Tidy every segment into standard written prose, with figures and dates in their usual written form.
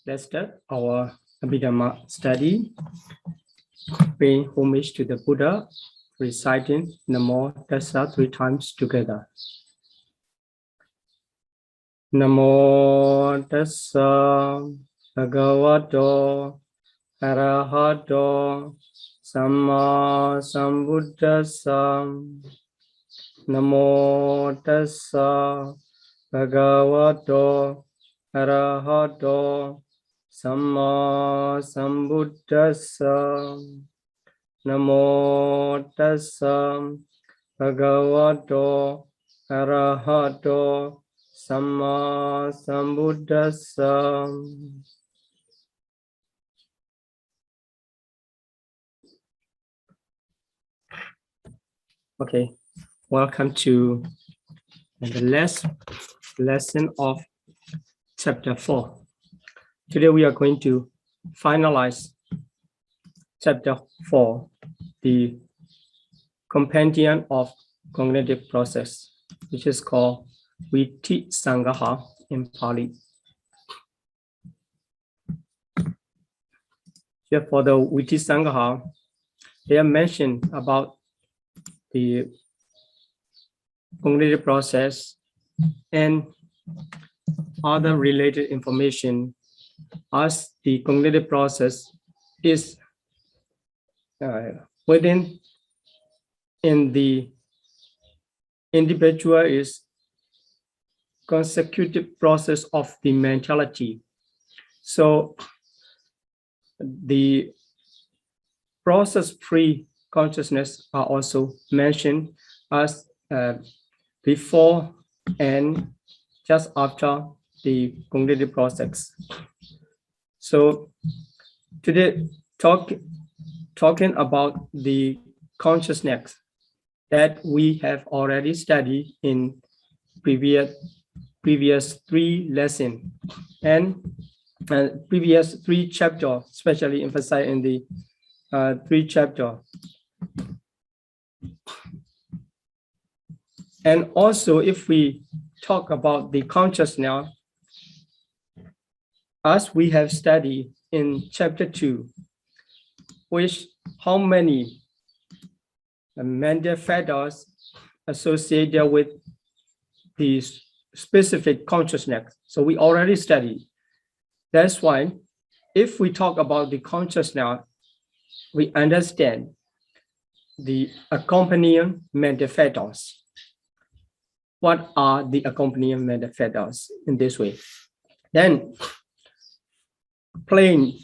Let's start our Abhidhamma study, paying homage to the Buddha, reciting Namo Tassa 3 times together. Namo Tassa Bhagavato Arahato Samma Sambuddhassa. Namo Tassa Bhagavato Arahato Samma Sambuddhassa. Namo Tassa Bhagavato Arahato Samma Sambuddhassa. Okay, welcome to the last lesson of chapter 4. Today we are going to finalize chapter 4, the compendium of cognitive process, which is called Viti Sangaha in Pali. Here for the Viti Sangaha, they are mentioned about the cognitive process and other related information as the cognitive process is within in the individual is consecutive process of the mentality. So the process pre-consciousness are also mentioned as before and just after the cognitive process. So today talking about the consciousness that we have already studied in previous 3 lessons and previous 3 chapters, especially emphasized in the 3 chapter. And also, if we talk about the consciousness, as we have studied in chapter 2, which how many mental factors associated with the specific consciousness. So we already studied. That's why if we talk about the consciousness, we understand the accompanying mental factors. What are the accompanying mental factors in this way? Then plain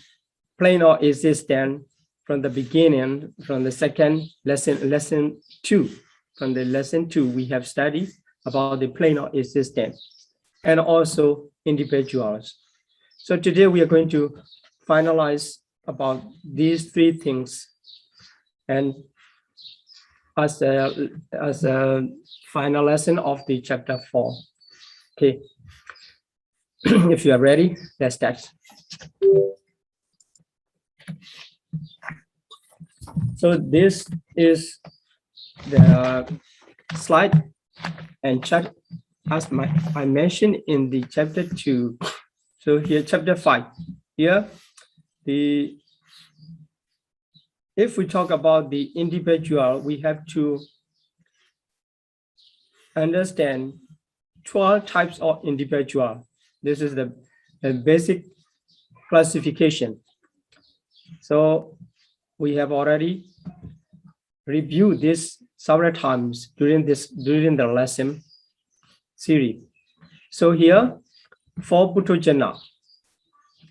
or existence from the beginning, from the second lesson 2. From the lesson 2, we have studied about the plane of existence and also individuals. So today we are going to finalize about these 3 things and as a final lesson of the chapter 4. Okay, if you are ready, let's start. So this is the slide and chart as I mentioned in the chapter 2. So here chapter 5. Here if we talk about the individual, we have to understand 12 types of individual. This is the basic classification. So we have already reviewed this several times during the lesson series. So here for Puthujjana,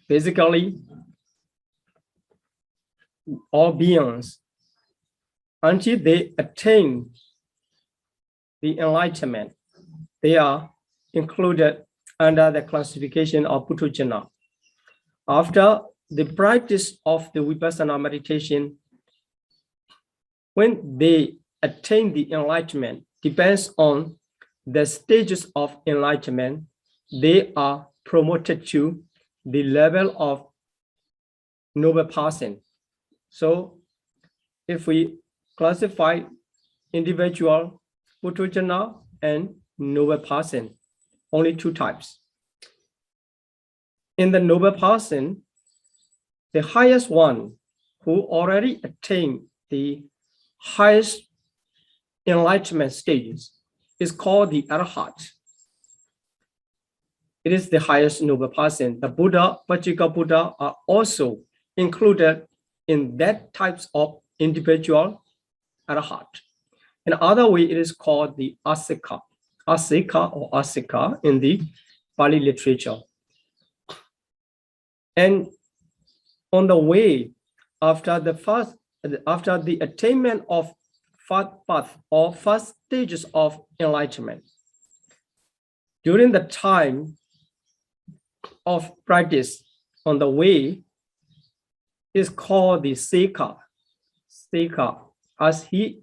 basically all beings, until they attain the enlightenment, they are included under the classification of Puthujjana. After the practice of the Vipassana meditation, when they attain the enlightenment, depends on the stages of enlightenment, they are promoted to the level of noble person. So if we classify individual, Puthujjana, and noble person, only 2 types. in the noble person, the highest one who already attained the highest enlightenment stages is called the Arhat. It is the highest noble person. The Buddha, Vajika Buddha are also included in that types of individual Arhat. In other way, it is called the Asika, Asika or Asika in the Pali literature. And on the way, after the attainment of first path or first stages of enlightenment, during the time of practice on the way is called the Seka, as he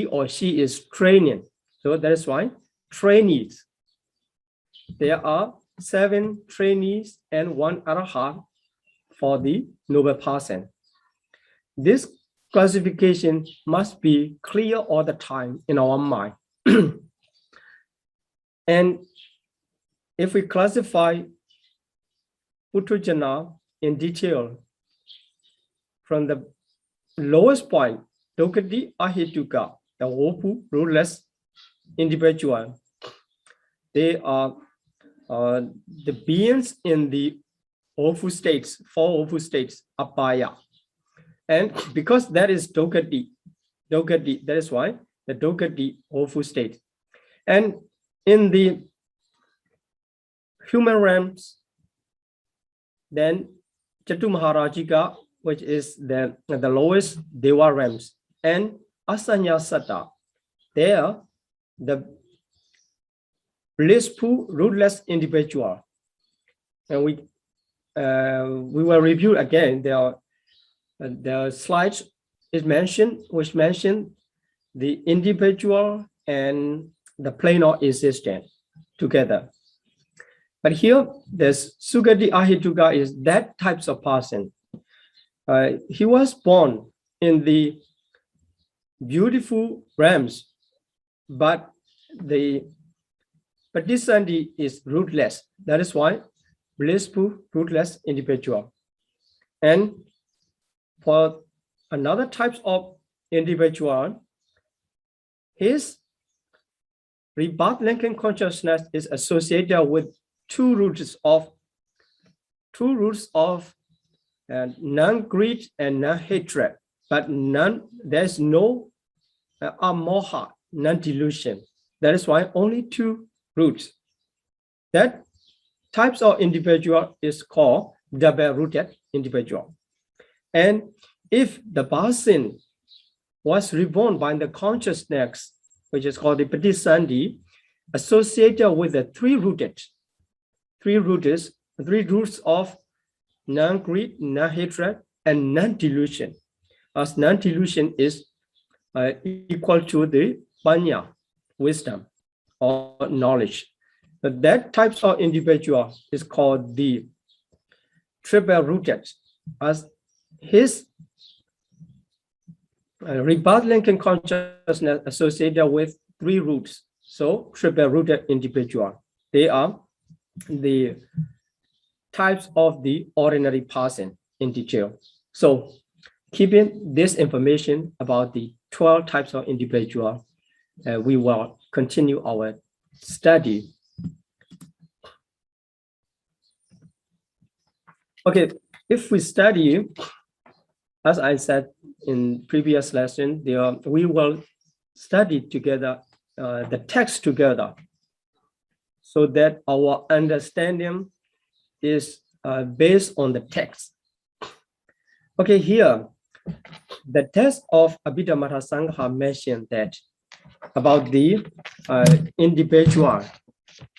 or she is training. So that is why trainees. There are 7 trainees and 1 Arhat for the noble person. This classification must be clear all the time in our mind. And if we classify Puthujjana in detail, from the lowest point, Dokati Ahituka, the woeful, rootless individual, they are the beings in the woeful states, 4 woeful states, Apaya. And because that is Dokati, that is why the Dokati woeful state. And in the human realms, then Chatu Maharajika, which is the lowest Deva realms, and Asanya Sata, they are the blissful, rootless individual. And we will review again. The slides is mentioned, which mentioned the individual and the planar existence together. But here, there's Sugati Ahituka is that types of person. He was born in the beautiful realms, but the Padisandi is rootless. That is why blissful, rootless individual. And for another types of individual, his rebirth linking consciousness is associated with two roots of non-greed and non-hatred, but there's no amoha, non-delusion. That is why only 2 roots. That types of individual is called double-rooted individual. And if the person was reborn by the consciousness, which is called the Padisandi, associated with the 3 roots of non-greed, non-hatred, and non-delusion. As non-delusion is equal to the panya, wisdom or knowledge. But that types of individual is called the triple-rooted, as his rebirth linking consciousness associated with 3 roots. So triple-rooted individual. They are the types of the ordinary person in detail. So keeping this information about the 12 types of individual, we will continue our study. Okay, if we study, as I said in previous lesson, we will study together the text together, so that our understanding is based on the text. Okay, here, the text of Abhidhamma Sangha mentioned that about the individual.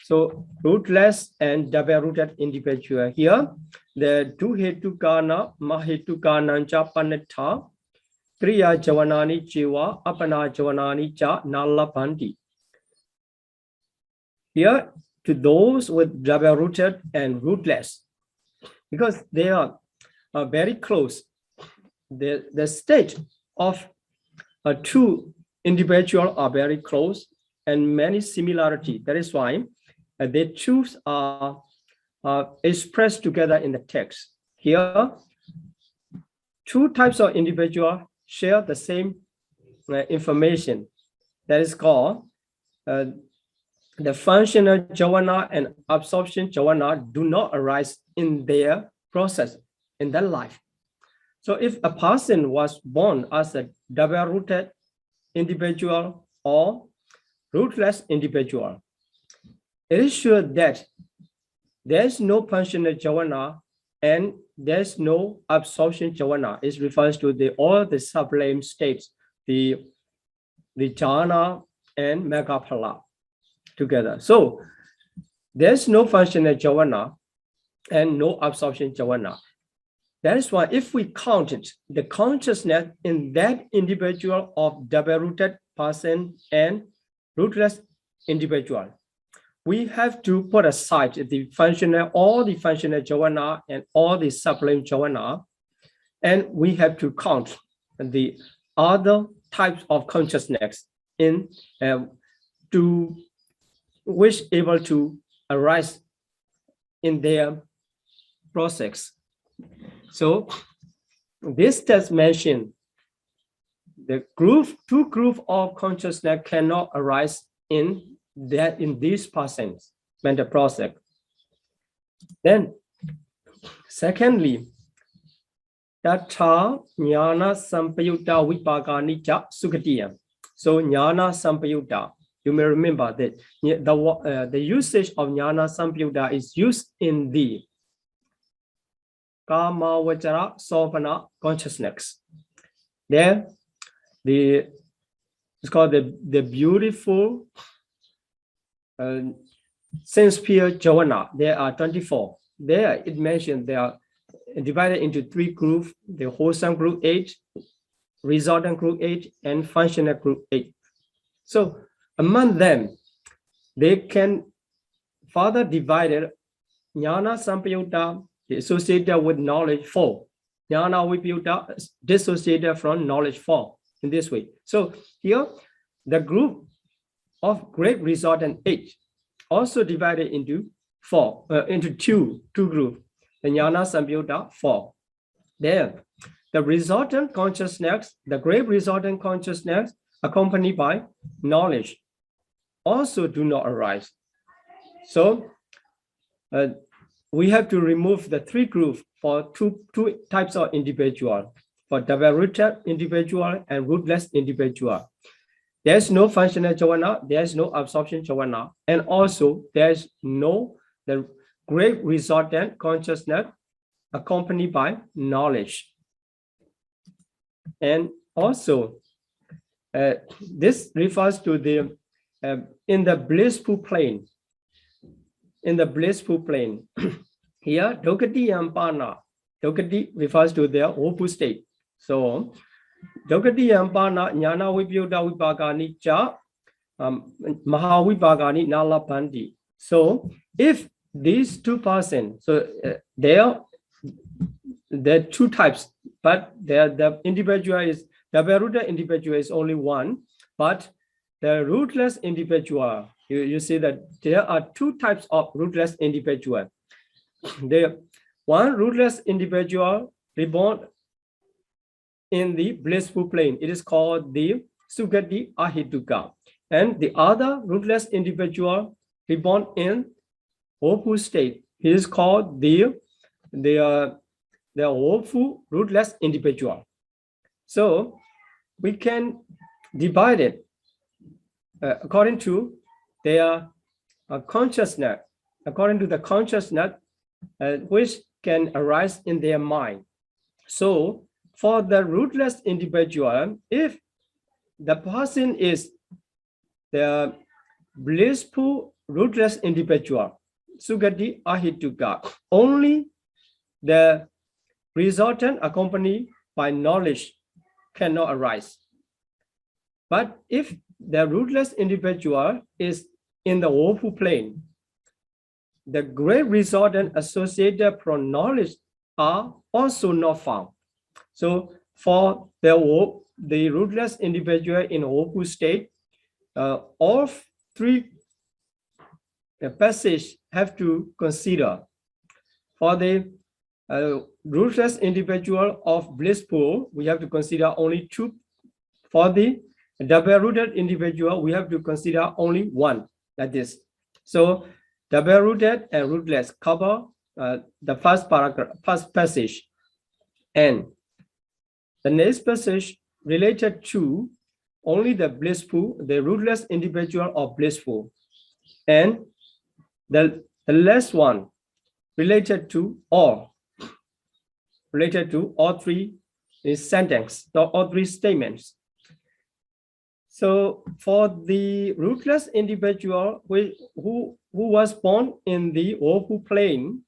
So rootless and double-rooted individual here, the duhetukana mahetukanancha panatha kriya javanani jiva apana javanani cha nalabandi. Here, to those with double-rooted and rootless, because they are very close. The state of 2 individuals are very close and many similarity. That is why they choose are expressed together in the text. Here, two types of individual share the same information. That is called the functional jhana and absorption jhana do not arise in their process, in their life. So if a person was born as a double-rooted individual or rootless individual, it is sure that there is no functional jhana and there is no absorption jhana. It refers to all the sublime states, the jhana and megaphala together. So there's no functional jhana and no absorption jhana. That is why if we counted the consciousness in that individual of double-rooted person and rootless individual, we have to put aside all the functional jhana and all the sublime jhana, and we have to count the other types of consciousness in to which able to arise in their process. So this text mentioned the two groups of consciousness cannot arise in these persons mental process. Then secondly, Tata Jnana Sampayutta Vipagani Cha Sukhatiyam. So Jnana Sampayutta, you may remember that the usage of Jnana Sampayutta is used in the Kama Vachara Sopana consciousness. There, it's called the beautiful sense-pure jhana. There are 24. There it mentioned they are divided into three groups: the wholesome group 8, resultant group 8, and functional group 8. So among them, they can further divide Jnana Sampayutta associated with knowledge 4. Jnana Vipayutta dissociated from knowledge 4 in this way. So here, the group of great resultant 8 also divided into two groups. The Jnana Sampayutta 4. There, the resultant consciousness, the great resultant consciousness accompanied by knowledge also do not arise. So we have to remove the three groups for two types of individual, for double-rooted individual and rootless individual. There's no functional jhana, there's no absorption jhana, and also there's no the great resultant consciousness accompanied by knowledge. And also, this refers to the in the blissful plane. In the blissful plane, here Dokati and Pana. Dokati refers to their opus state. So Dokati and Pana Jnana Vipayutta Vipagani Cha Mahavipagani Nalapandi. So if these two persons, so there are two types, but the individual is the rooted individual is only one, but the rootless individual, you see that there are two types of rootless individual. One rootless individual reborn in the blissful plane. It is called the Sugati Ahituka. And the other rootless individual reborn in opus state. He is called the woeful rootless individual. So we can divide it according to their consciousness, according to the consciousness which can arise in their mind. So for the rootless individual, if the person is the blissful rootless individual, Sugati Ahituka, only the resultant accompanied by knowledge cannot arise. But if the rootless individual is in the woeful plane, the great resultant associated from knowledge are also not found. So for the rootless individual in woeful state, all three passages have to consider For the rootless individual of blissful, we have to consider only two. For the double-rooted individual, we have to consider only one, like this. So double-rooted and rootless cover the first paragraph, first passage, and the next passage related to only the blissful, the rootless individual of blissful, and the last one related to all three sentences, all three statements. So for the rootless individual who was born in the Ohu plane,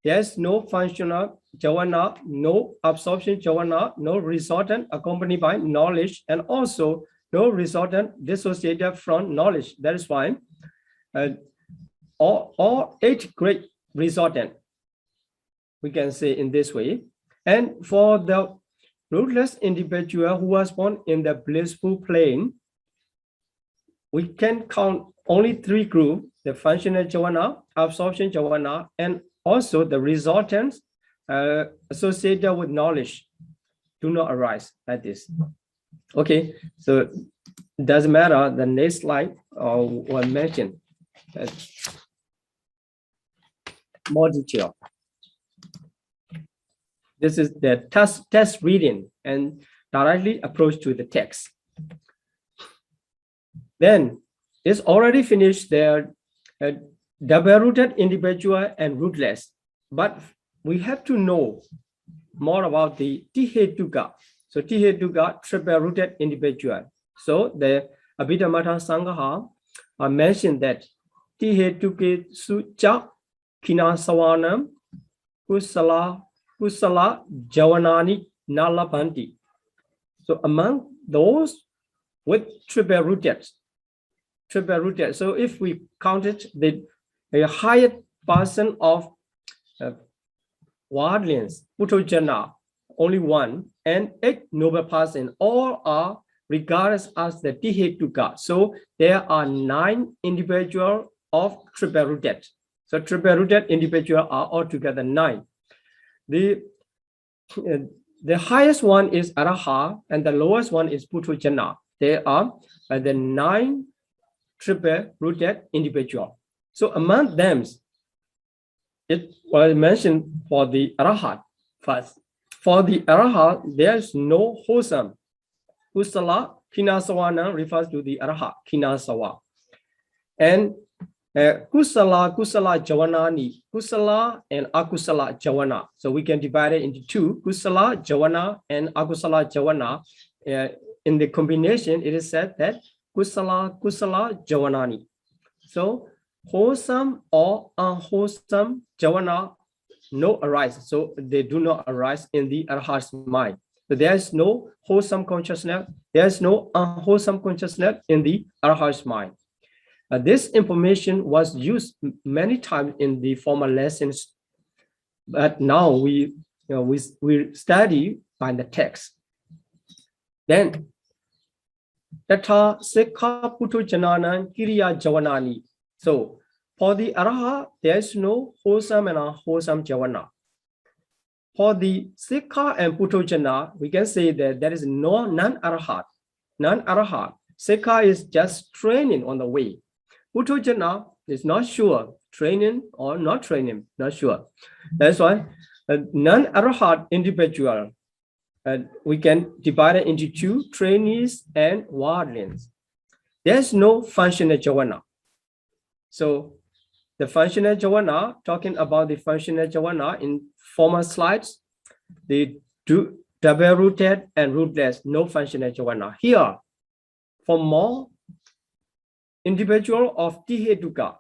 there's no functional jhana, no absorption jhana, no resultant accompanied by knowledge, and also no resultant dissociated from knowledge. That is why all 8 great resultant, we can say in this way. And for the rootless individual who was born in the blissful plane, we can count only 3 groups: the functional jhana, absorption jhana, and also the resultants associated with knowledge do not arise like this. Okay, so it doesn't matter. The next slide will mention more detail. This is the test reading and directly approach to the text. Then it's already finished their double-rooted individual and rootless, but we have to know more about the Tihetuka. So Tihetuka, triple-rooted individual. So the Abhidhamma Sangha mentioned that Tihetuke Sucha Kina Sawanam Kusala Javanani Nalabanti. So among those with triple-rooted. So if we counted the highest person of worldlings, Puthojana, only 1, and 8 noble persons, all are regarded as the Tihetuka. So there are 9 individuals of triple-rooted. So triple-rooted individuals are altogether 9. The highest one is Araha, and the lowest one is Puthojana. They are the 9 triple-rooted individual. So among them, it was mentioned for the Arahat first. For the Arahat, there is no wholesome. Kusala Kinasawana refers to the Arahat, Kinasawa. And Kusala Javanani, Kusala and Akusala Javana. So we can divide it into 2, Kusala Javana and Akusala Javana. In the combination, it is said that Kusala Javanani. So wholesome or unwholesome Javana no arise. So they do not arise in the Arhat's mind. So there is no wholesome consciousness. There is no unwholesome consciousness in the Arhat's mind. This information was used many times in the former lessons, but now we study by the text. Then Tata Sekha Puthojananan Kiriya Javanani. So for the Araha, there is no wholesome and unwholesome Javana. For the Sekha and Puthojana, we can say that there is no non-Arahat. Non-Arahat. Sekha is just training on the way. Puthojana is not sure, training or not training, not sure. That's why a non-Arahat individual, we can divide it into 2, trainees and worldlings. There's no functional Javana. So the functional Javana, talking about the functional Javana in former slides, the double-rooted and rootless, no functional Javana. Here, for more individual of Tihetuka,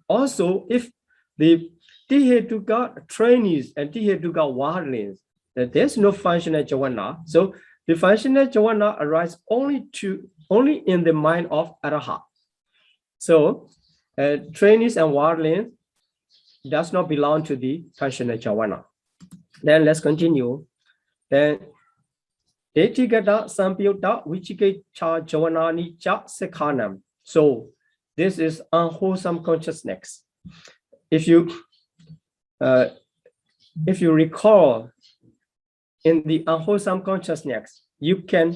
also if the Tihetuka trainees and Tihetuka worldlings, that there's no functional Javana. So the functional Javana arises only in the mind of Arahat. So trainees and worldlings does not belong to the functional Javana. Then let's continue. Then Detigata Sampyuta Vichikecha Javanani Cha Sekhanam. So this is unwholesome consciousness. If you if you recall in the unwholesome consciousness, you can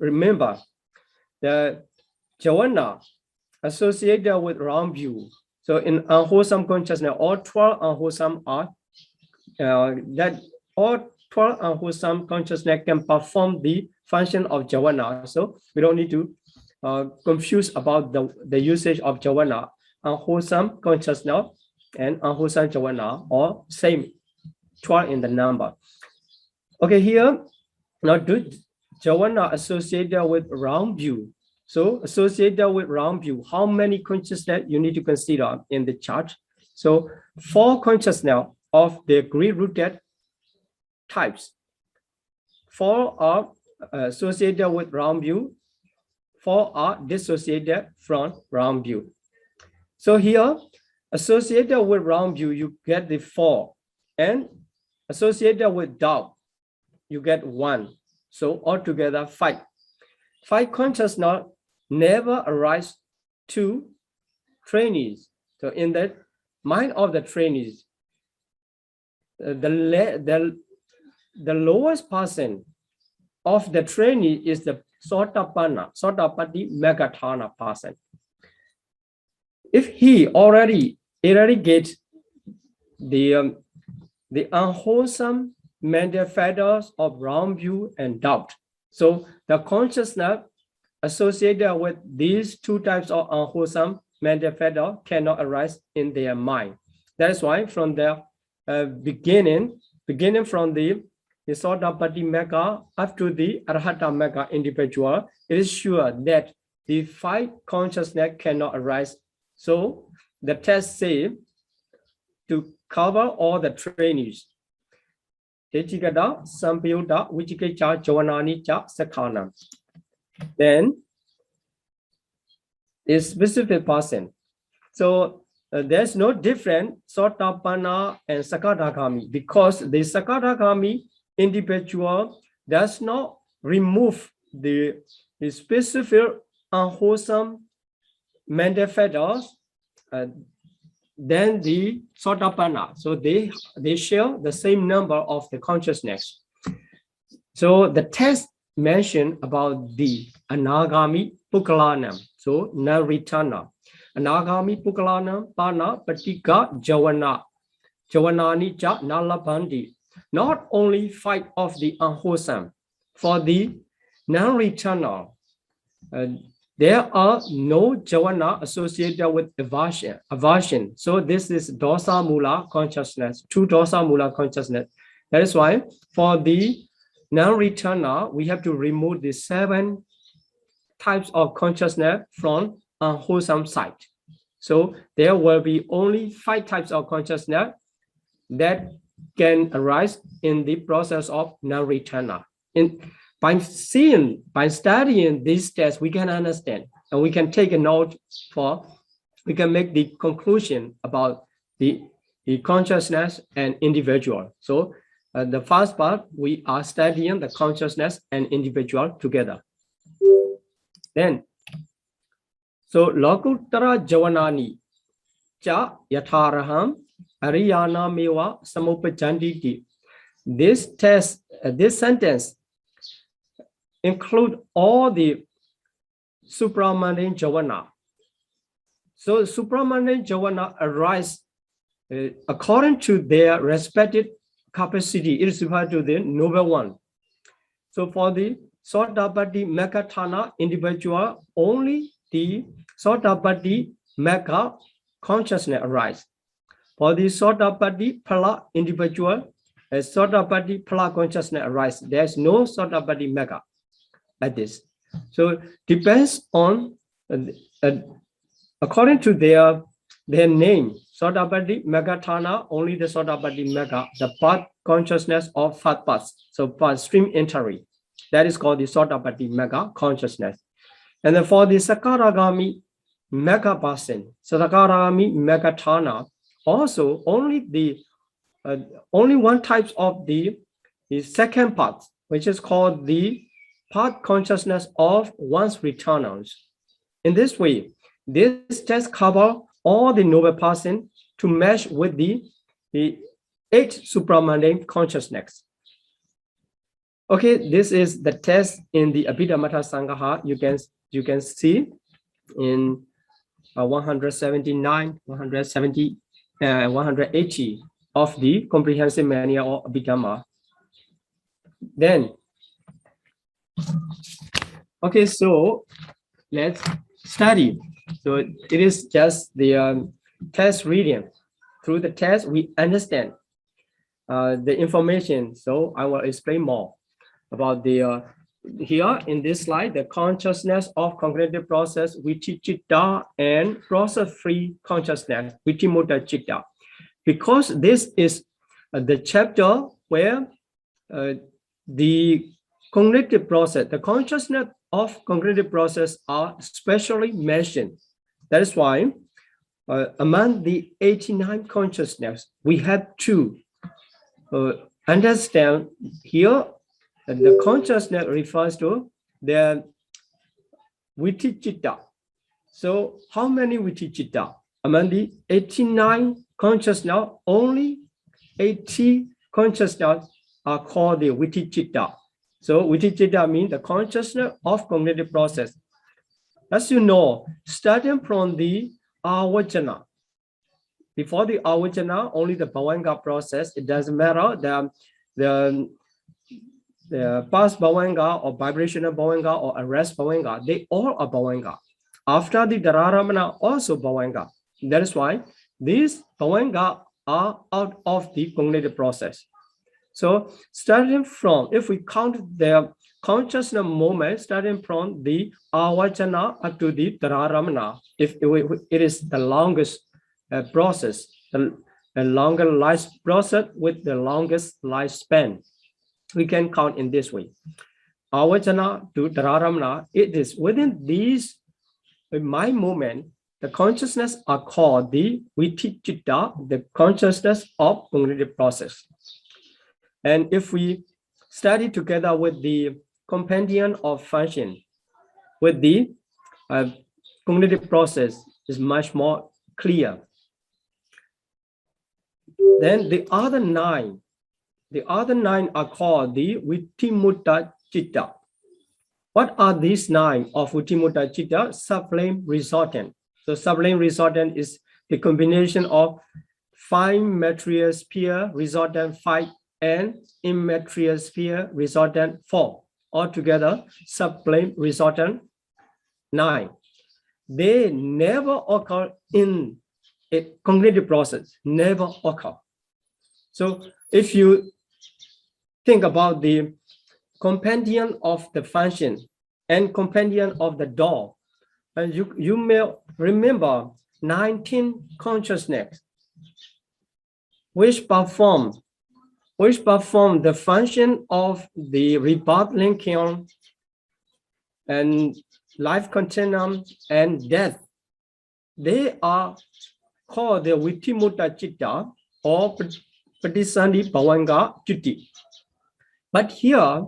remember the jhana associated with wrong view. So in unwholesome consciousness, all 12 unwholesome are that all 12 unwholesome consciousness can perform the function of jhana. So we don't need to confuse about the usage of jhana. Unwholesome consciousness and unwholesome jhana are same 12 in the number. Okay, here now do jhana associated with wrong view. So associated with wrong view, how many consciousness you need to consider in the chart? So 4 consciousness of the grid-rooted types. 4 are associated with wrong view. 4 are dissociated from wrong view. So here, associated with wrong view, you get the 4, and associated with doubt, you get 1. So altogether 5. 5 consciousness never arise to trainees. So in the mind of the trainees, the lowest person of the trainee is the Sotapatti Megathana person. If he already eradicates the unwholesome mental factors of wrong view and doubt, so the consciousness associated with these 2 types of unwholesome mental factors cannot arise in their mind. That is why from the beginning from the Sotapatti Mega up to the Arhata Mega individual, it is sure that the 5 consciousness cannot arise. So the test say to cover all the trainees. Then is specific person. So there's no difference Sotapanna and Sakadagami, because the Sakadagami individual does not remove the specific unwholesome mental factors than the Sotapanna. So they share the same number of the consciousness. So the text mentioned about the Anagami Pukalanam, so Naritana. Anagami Pukalanam Pana Patika Javanani Cha Nalabandi. Not only 5 of the unwholesome, for the non-returnal, there are no jhana associated with aversion. So this is dosa mula consciousness, 2 dosa mula consciousness. That is why for the non-returnal, we have to remove the 7 types of consciousness from unwholesome side. So there will be only 5 types of consciousness that can arise in the process of non-returnal. By studying these tests, we can understand, and we can take a note we can make the conclusion about the consciousness and individual. So the first part, we are studying the consciousness and individual together. Then, so Lokuttara Javanani Cha Yatharaham Ariyana Mewa Samupajanditi. This sentence include all the supramundane jhana. So supramundane jhana arise according to their respective capacity. It is referred to the noble one. So for the Sotapatti Megathana individual, only the Sotapatti Mega consciousness arise. For the Sotapatti Phala individual, a Sotapatti Phala consciousness arise. There is no Sotapatti Mega like this. So depends on according to their name. Sotapatti Megathana, only the Sotapatti Mega, the path consciousness of fat paths. So path stream entry. That is called the Sotapatti Mega consciousness. And then for the Sakaragami Mega person, Sakaragami Megathana, also only one type of the second part, which is called the path consciousness of one's returnals. In this way, this test covers all the noble person to match with the the 8 supramundane consciousness. Okay, this is the test in the Abhidhamma Sangaha. You can see in 179, 170, 180 of the comprehensive manual of Abhidhamma. Then, okay, so let's study. So it is just the test reading. Through the test, we understand the information. So I will explain more about the here in this slide, the consciousness of cognitive process, Vitichitta, and process-free consciousness, Vitimutta Chitta. Because this is the chapter where the cognitive process, the consciousness of cognitive process are specially mentioned. That is why among the 89 consciousness, we have to understand here that the consciousness refers to the Vitichitta. So how many Vitichitta? Among the 89 consciousness, only 80 consciousness are called the Vitichitta. So Vitichitta means the consciousness of cognitive process. As you know, starting from the Avajana, before the Avajana, only the Bhavanga process, it doesn't matter, the past Bhavanga or vibrational Bhavanga or arrest Bhavanga, they all are Bhavanga. After the Dhararamana, also Bhavanga. That is why these Bhavanga are out of the cognitive process. So starting from, if we count the consciousness moment, starting from the Avajana up to the Dhararamana, if it is the longest process, the longer life process with the longest lifespan, we can count in this way. Avajana to Dhararamana, it is within these mind movement, the consciousness are called the Vitichitta, the consciousness of cognitive process. And if we study together with the compendium of function, with the cognitive process is much more clear. Then the other nine are called the Vitimutta Chitta. What are these 9 of Vitimutta Chitta? Sublime resultant. So sublime resultant is the combination of 5 material sphere resultant 5 and immaterial sphere resultant 4. Altogether, sublime resultant 9. They never occur in a cognitive process, never occur. So if you think about the compendium of the function and compendium of the door, and you may remember 19 consciousness which perform the function of the rebirth linking and life continuum and death. They are called the Vitimutta Chitta or Patisandhi Bhavanga Chitti. But here,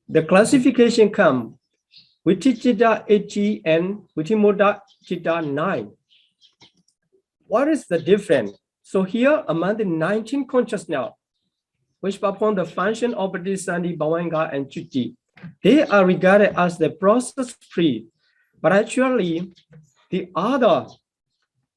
the classification comes Vitichitta 8 and Vitimutta Chitta 9. What is the difference? So here, among the 19 consciousness, which perform the function of Patisandhi Bhavanga and Chitti, they are regarded as the process-free. But actually, the other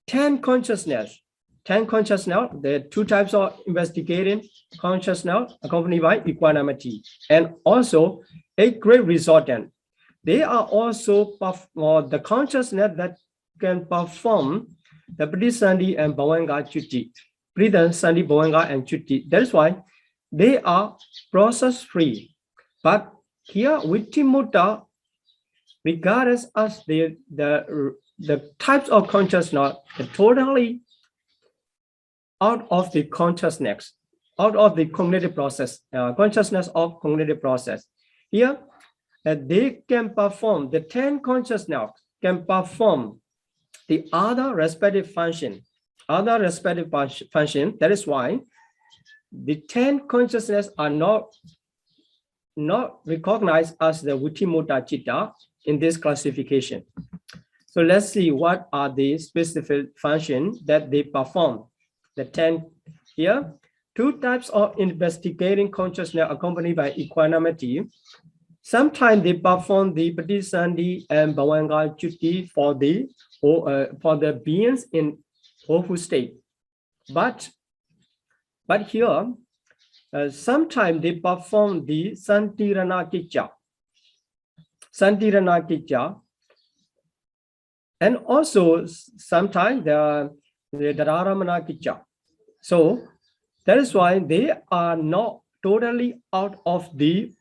10 consciousness, there are 2 types of investigating consciousness accompanied by equanimity, and also 8 great resultant. They are also the consciousness that can perform the Patisandhi and Bhavanga Chitti. Patisandhi, Bhavanga, and Chitti. That is why they are process-free. But here, Vitimutta regarded as the types of consciousness totally out of the consciousness, out of the cognitive process, consciousness of cognitive process. Here, they can perform, the 10 consciousness can perform the other respective function. That is why the 10 consciousness are not recognized as the Vitimutta Chitta in this classification. So let's see what are the specific functions that they perform, the 10 Here, two types of investigating consciousness accompanied by equanimity. Sometimes they perform the Patisandi and Bhavanga Chutti for the beings in awful state. But here, sometimes they perform the Santirana Kicca. Santirana Kicca. And also sometimes the Dhararamana Kicca. So that is why they are not totally out of the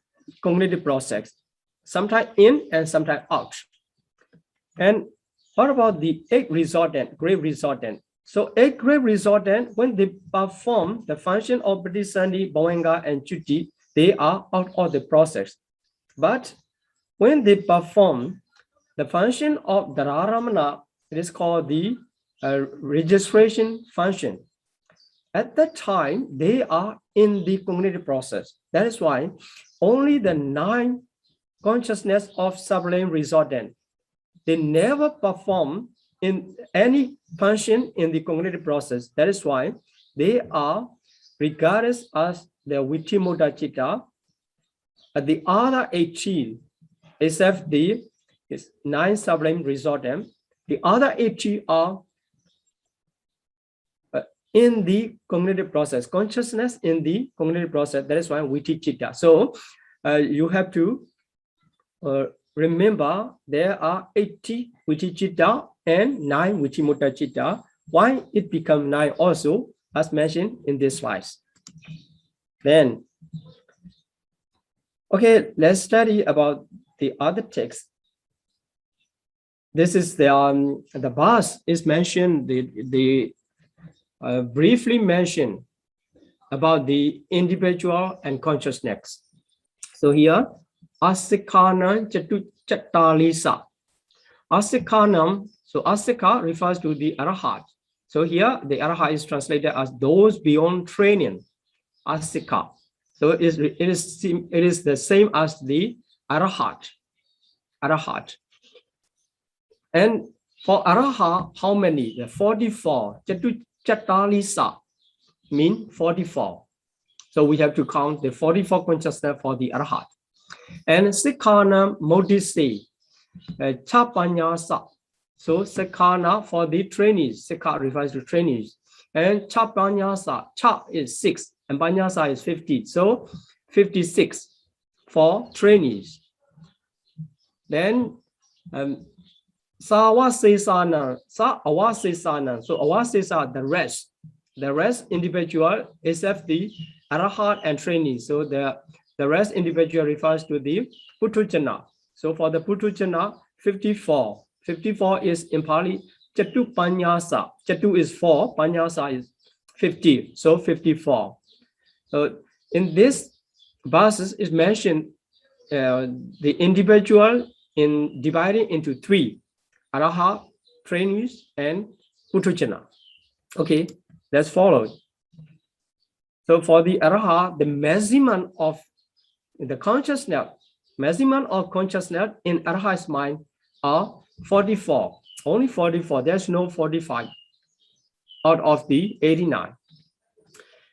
cognitive process, sometimes in and sometimes out. And what about the eight resortant, grave resortant? So eight grave resortant, when they perform the function of Patisandi, Bhavanga, and Chutti, they are out of the process. But when they perform the function of Dhararamana, it is called the registration function. At that time, they are in the cognitive process. That is why only the 9 consciousness of sublime resortant, they never perform in any function in the cognitive process. That is why they are regarded as the Vitimutta Chitta. The other 18, except the 9 sublime resortant, the other 80 are in the cognitive process, consciousness in the cognitive process. That is why Viti Chitta. So you have to remember there are 80 Viti Chitta and 9 Vitimutta Chitta. Why it become 9 also, as mentioned in this slides. Then, okay, let's study about the other text. This is the verse is mentioned, briefly mentioned about the individual and consciousness. So here, Asikana Chatalisa. Asikanam, so Asika refers to the Arahat. So here, the Arahat is translated as those beyond training, Asika. So it is the same as the Arahat. Arahat. And for Araha, how many? The 44. Chatalisa mean 44. So we have to count the 44 consciousness for the Arahat. And Sikhana Modisi, Chapanyasa. So Sikhana for the trainees. Sikha refers to trainees. And Chapanyasa, Cha is 6 and Panyasa is 50. So 56 for trainees. Then Sawasesana, Awasesana. So Awasesa, the rest individual except the Arahat and trainees. So the rest individual refers to the Putujana. So for the Putujana, 54. 54 is in Pali Chatu Panyasa. Chatu is 4, Panyasa is 50. So 54. So in this verses is mentioned the individual in dividing into 3. Araha, trainees, and Putujana. Okay, let's follow. So for the Araha, the maximum of the consciousness, maximum of consciousness in Araha's mind are 44. Only 44. There's no 45 out of the 89.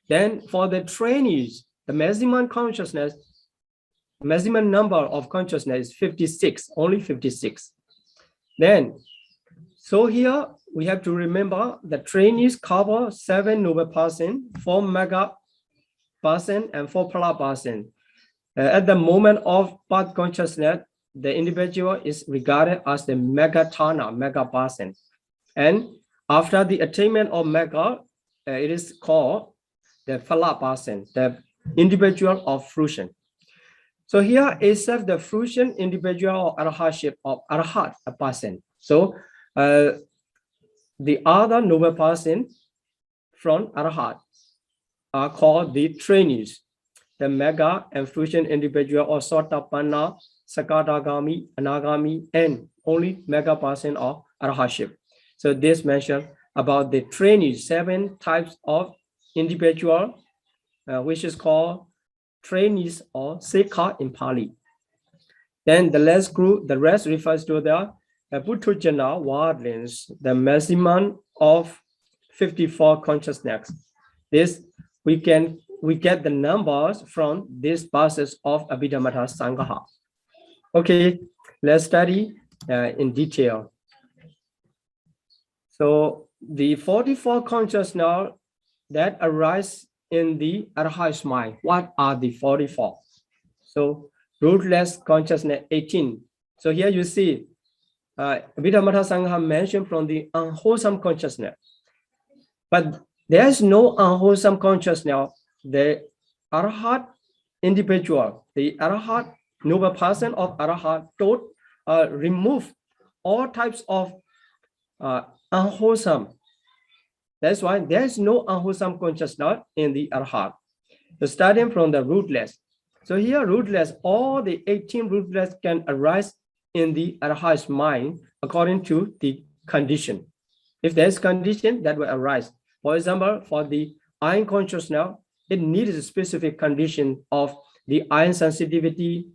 Then for the trainees, the maximum consciousness, maximum number of consciousness is 56. Only 56. Then, so here we have to remember the trainees cover 7 noble person, 4 mega person, and 4 pala person. At the moment of path consciousness, the individual is regarded as the megatana, mega person. And after the attainment of mega, it is called the phala person, the individual of fruition. So here is the fruition individual or arahatship of arahat, a person. So the other noble person from arahat are called the trainees, the mega and fruition individual or sotapanna, sakadagami, anagami, and only mega person of arahatship. So this mentioned about the trainees, 7 types of individual, which is called trainees or Sikha in Pali. Then the last group, the rest refers to the Putujana wardlings, the maximum of 54 consciousness. This we get the numbers from these buses of Abhidhamma Sangha. Okay, let's study in detail. So the 44 consciousness that arise in the Arhat's mind, what are the 44? So rootless consciousness 18. So here you see Abhidhamma Sangha mentioned from the unwholesome consciousness. But there's no unwholesome consciousness. The Arhat individual, the Arhat noble person of Arhat taught remove all types of unwholesome. That's why there's no unwholesome consciousness in the Arhat. So starting from the rootless. So here rootless, all the 18 rootless can arise in the Arhat's mind according to the condition. If there's condition, that will arise. For example, for the iron consciousness, it needs a specific condition of the iron sensitivity.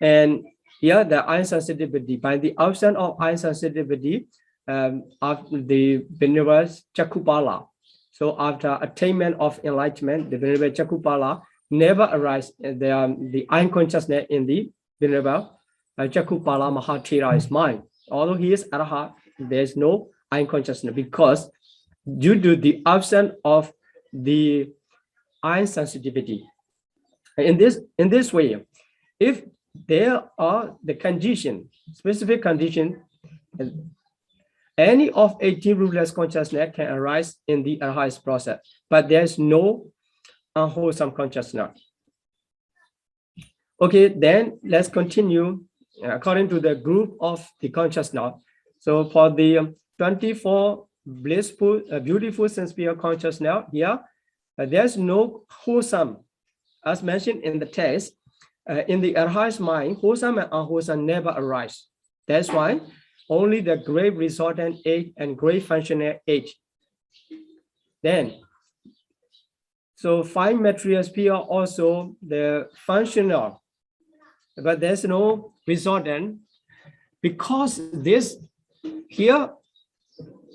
And here the iron sensitivity, by the absence of iron sensitivity, after the Venerable Chakupala. So after attainment of enlightenment, the Venerable Chakupala never arise the iron consciousness in the Venerable Chakupala Mahathera's mind. Although he is Arhat, there's no iron consciousness because due to the absence of the iron sensitivity. In this way, if there are the condition, specific condition, any of 18 rootless consciousness can arise in the Arhat's process, but there's no unwholesome consciousness. Okay, then let's continue according to the group of the consciousness. So for the 24 blissful, beautiful sense-pure consciousness here, there's no wholesome, as mentioned in the text. In the Arhat's mind, wholesome and unwholesome never arise. That's why only the great resultant age and great functional age. Then, so 5 material sphere also the functional, but there's no resultant because this here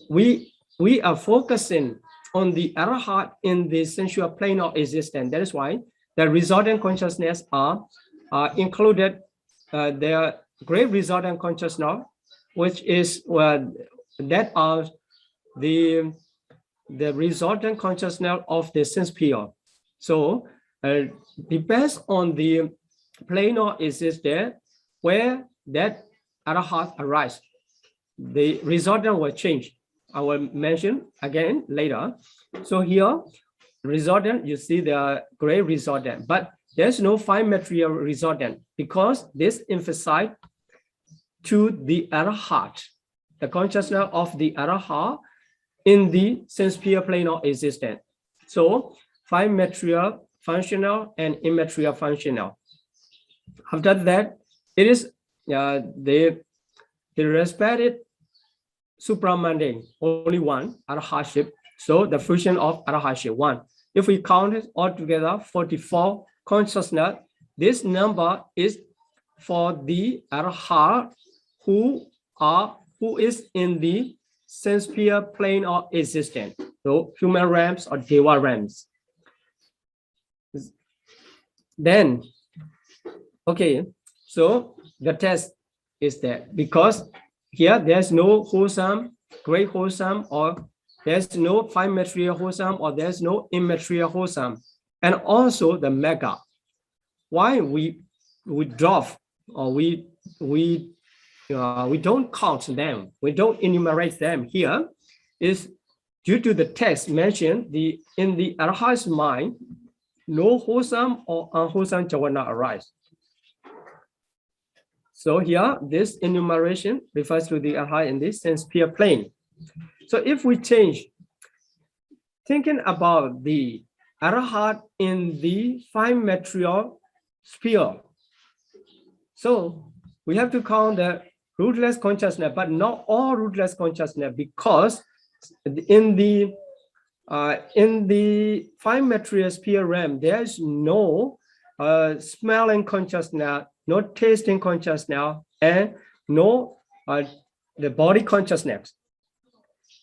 we are focusing on the Arhat in the sensual plane of existence. That is why the resultant consciousness are included. Their great resultant consciousness, which is that are the resultant consciousness of the sense sphere. So depends on the plane of existence where that Arhat arise. The resultant will change. I will mention again later. So here, resultant, you see the great resultant, but there's no 5 material resultant because this emphasized to the Arhat, the consciousness of the Arhat in the sense sphere plane of existence. So 5 material functional and immaterial functional. After that, it is the respected supramundane, only one Arhatship. So the fusion of Arhatship, 1. If we count it all together, 44 consciousness, this number is for the Arhat who is in the sense sphere plane of existence. So human realms or Deva realms. Then, okay, so the test is that because here there's no wholesome, great wholesome, or there's no 5 material wholesome, or there's no immaterial wholesome, and also the mega. Why we drop or we don't count them, we don't enumerate them here, is due to the text mentioned in the Arhat's mind, no wholesome or unwholesome jhana arise. So here, this enumeration refers to the Arhat in this sense sphere plane. So if we change, thinking about the Arhat in the 5 material sphere, so we have to count the rootless consciousness, but not all rootless consciousness, because in the 5 material sphere realm, there is no smelling consciousness, no tasting consciousness, and no the body consciousness.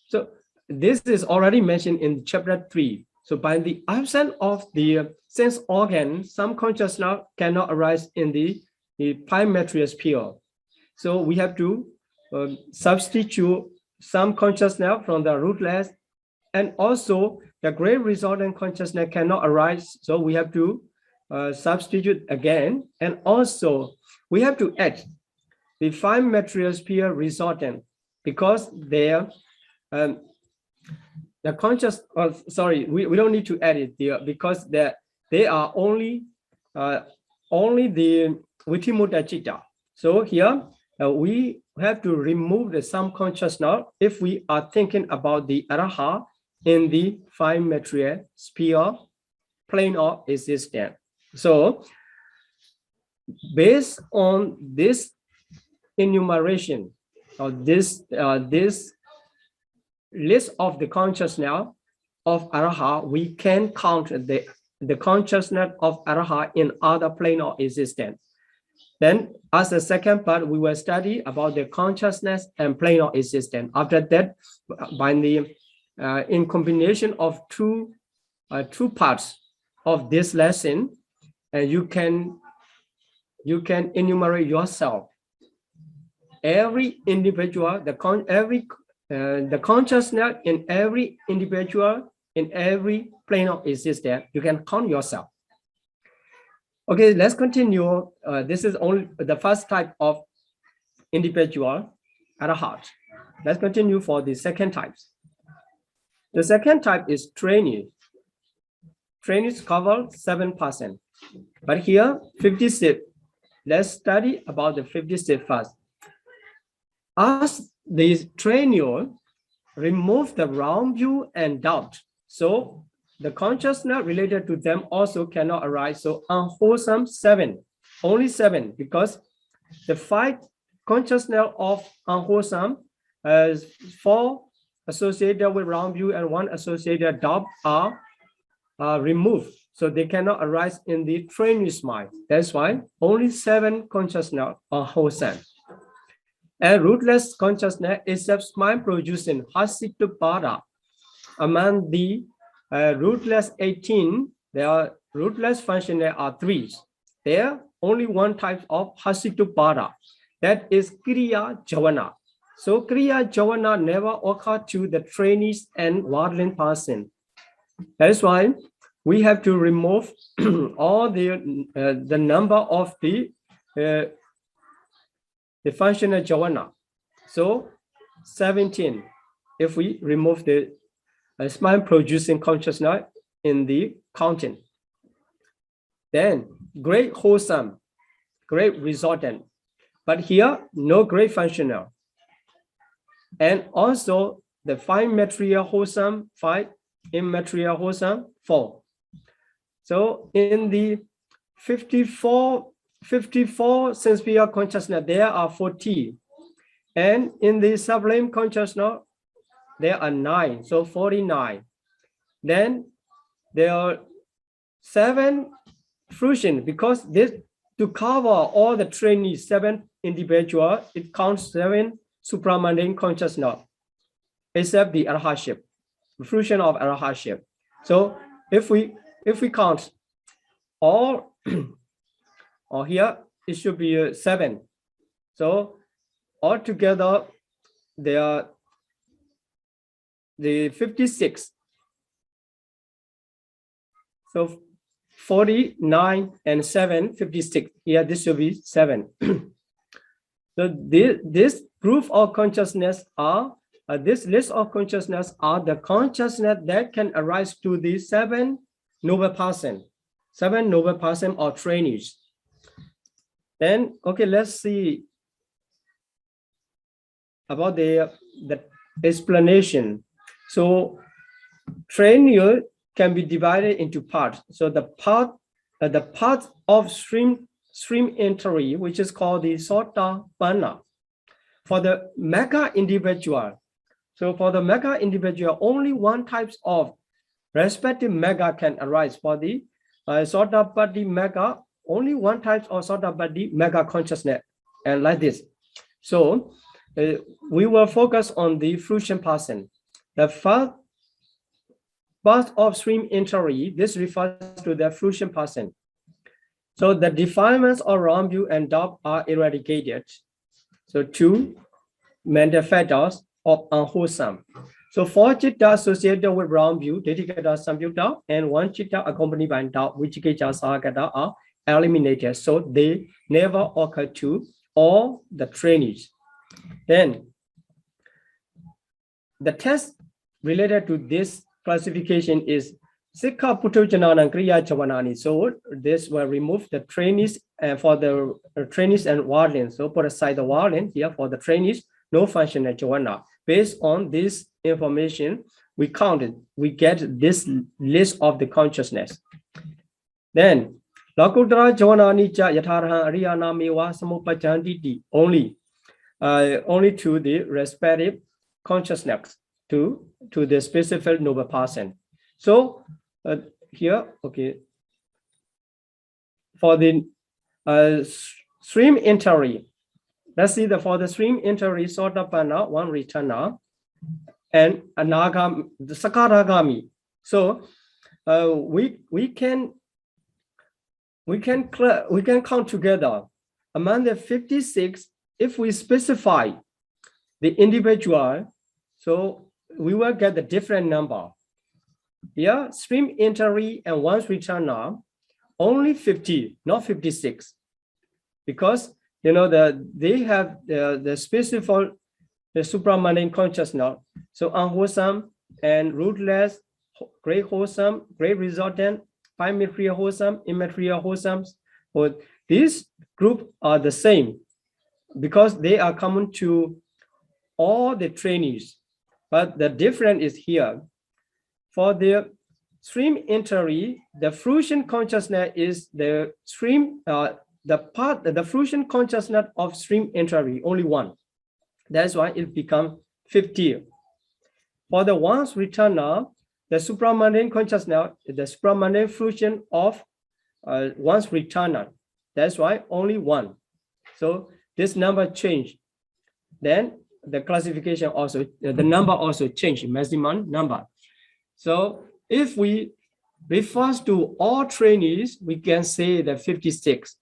So this is already mentioned in chapter 3. So by the absence of the sense organ, some consciousness cannot arise in the prime material sphere. So we have to substitute some consciousness from the rootless, and also the great resultant consciousness cannot arise. So we have to substitute again, and also we have to add the fine material sphere resultant, because there the conscious, we don't need to add it there, because they are only the Vitimuta Chitta. So here we have to remove the some consciousness if we are thinking about the Araha in the fine material sphere plane of existence. So based on this enumeration or this list of the consciousness of Araha, we can count the consciousness of Araha in other plane of existence. Then as the second part, we will study about the consciousness and plane of existence. After that, by the in combination of two parts of this lesson, you can enumerate yourself every individual, the consciousness in every individual, in every plane of existence. You can count yourself. Okay, let's continue. This is only the first type of individual at a heart. Let's continue for the second type. The second type is trainee. Trainees cover 7%. But here, 56. Let's study about the 56 first. As the trainee remove the wrong view and doubt, so the consciousness related to them also cannot arise. So unwholesome 7, only 7, because the 5 consciousness of unwholesome, 4 associated with wrong view and 1 associated doubt are removed. So they cannot arise in the trainee's mind. That's why only 7 consciousness are wholesome. And rootless consciousness is mind producing Hasitupada. Among the rootless 18, there are rootless functional are 3. There only one type of Hasitupada, that is Kriya Javana. So Kriya Javana never occur to the trainees and worldling person. That's why we have to remove all the number of the functional Javana. So 17, if we remove the mind producing consciousness in the counting. Then great wholesome, great resultant. But here, no great functional. And also the 5 material wholesome, 5 immaterial wholesome, 4. So in the 54 sense sphere consciousness, there are 40. And in the sublime consciousness, there are 9, so 49. Then there are 7 fruition, because this to cover all the trainees, 7 individual, it counts 7 supramundane consciousness, except the arahaship, fruition of arahaship. So if we count all, or here it should be 7. So altogether there are the 56. So 49 and 7, 56. Here this should be 7. So this proof of consciousness are this list of consciousness are the consciousness that can arise to the 7 noble person, 7 noble person or trainees. Then okay, let's see about the explanation. So trainee can be divided into parts. So the part of stream entry, which is called the Sotapanna. For the mega individual, so for the mega individual, only one type of respective mega can arise. For the Sotapanna mega, only one type of Sotapanna mega consciousness, and like this. So we will focus on the fruition person. The path of stream entry, this refers to the fruition person. So the defilements of wrong view and doubt are eradicated. So 2 mental factors of unwholesome. So 4 chitta associated with wrong view, Ditikata Samyukta, and 1 chitta accompanied by doubt, Vichikicca Sahagata, are eliminated. So they never occur to all the trainees. Then the test related to this classification is Sikha Putujanana Kriya Chavanani. So this will remove the trainees and for the trainees and wardens. So put aside the warden here for the trainees, no functional Chavana. Based on this information, we get this list of the consciousness. Then Lakudra Chavanani Cha Yatharha Ariana Mewa Samupachanditi only to the respective consciousness to the specific noble person. So here, okay, for the stream entry, let's see for the stream entry, Sotapanna, 1 returner, and Anagami, the Sakaragami. So we can count together among the 56 if we specify the individual. So we will get the different number. Here, stream entry and once returner, only 50, not 56, because you know they have the specific the supramundane consciousness. So unwholesome and rootless, great wholesome, great resultant, bimaterial wholesome, immaterial wholesome. Or these groups are the same because they are common to all the trainees. But the difference is here. For the stream entry, the fruition consciousness is the stream, the fruition consciousness of stream entry, only 1. That's why it becomes 50. For the once returner, the supramundane consciousness, the supramundane fruition of once returner. That's why only 1. So this number changed. Then the classification also, the number also changed, maximum number. So if we refer to all trainees, we can say that 56.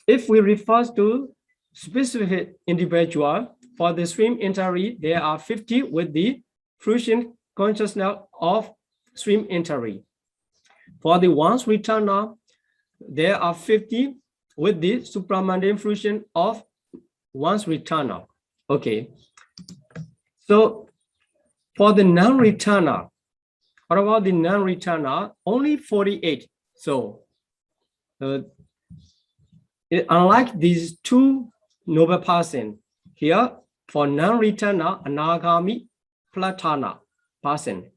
If we refer to specific individual, for the stream entry, there are 50 with the fruition consciousness of stream entry. For the once returner, there are 50 with the supramundane fruition of once returner. Okay. So for the non-returner, what about the non-returner? Only 48. So unlike these 2 noble person, here for non-returner, Anagami Platana person,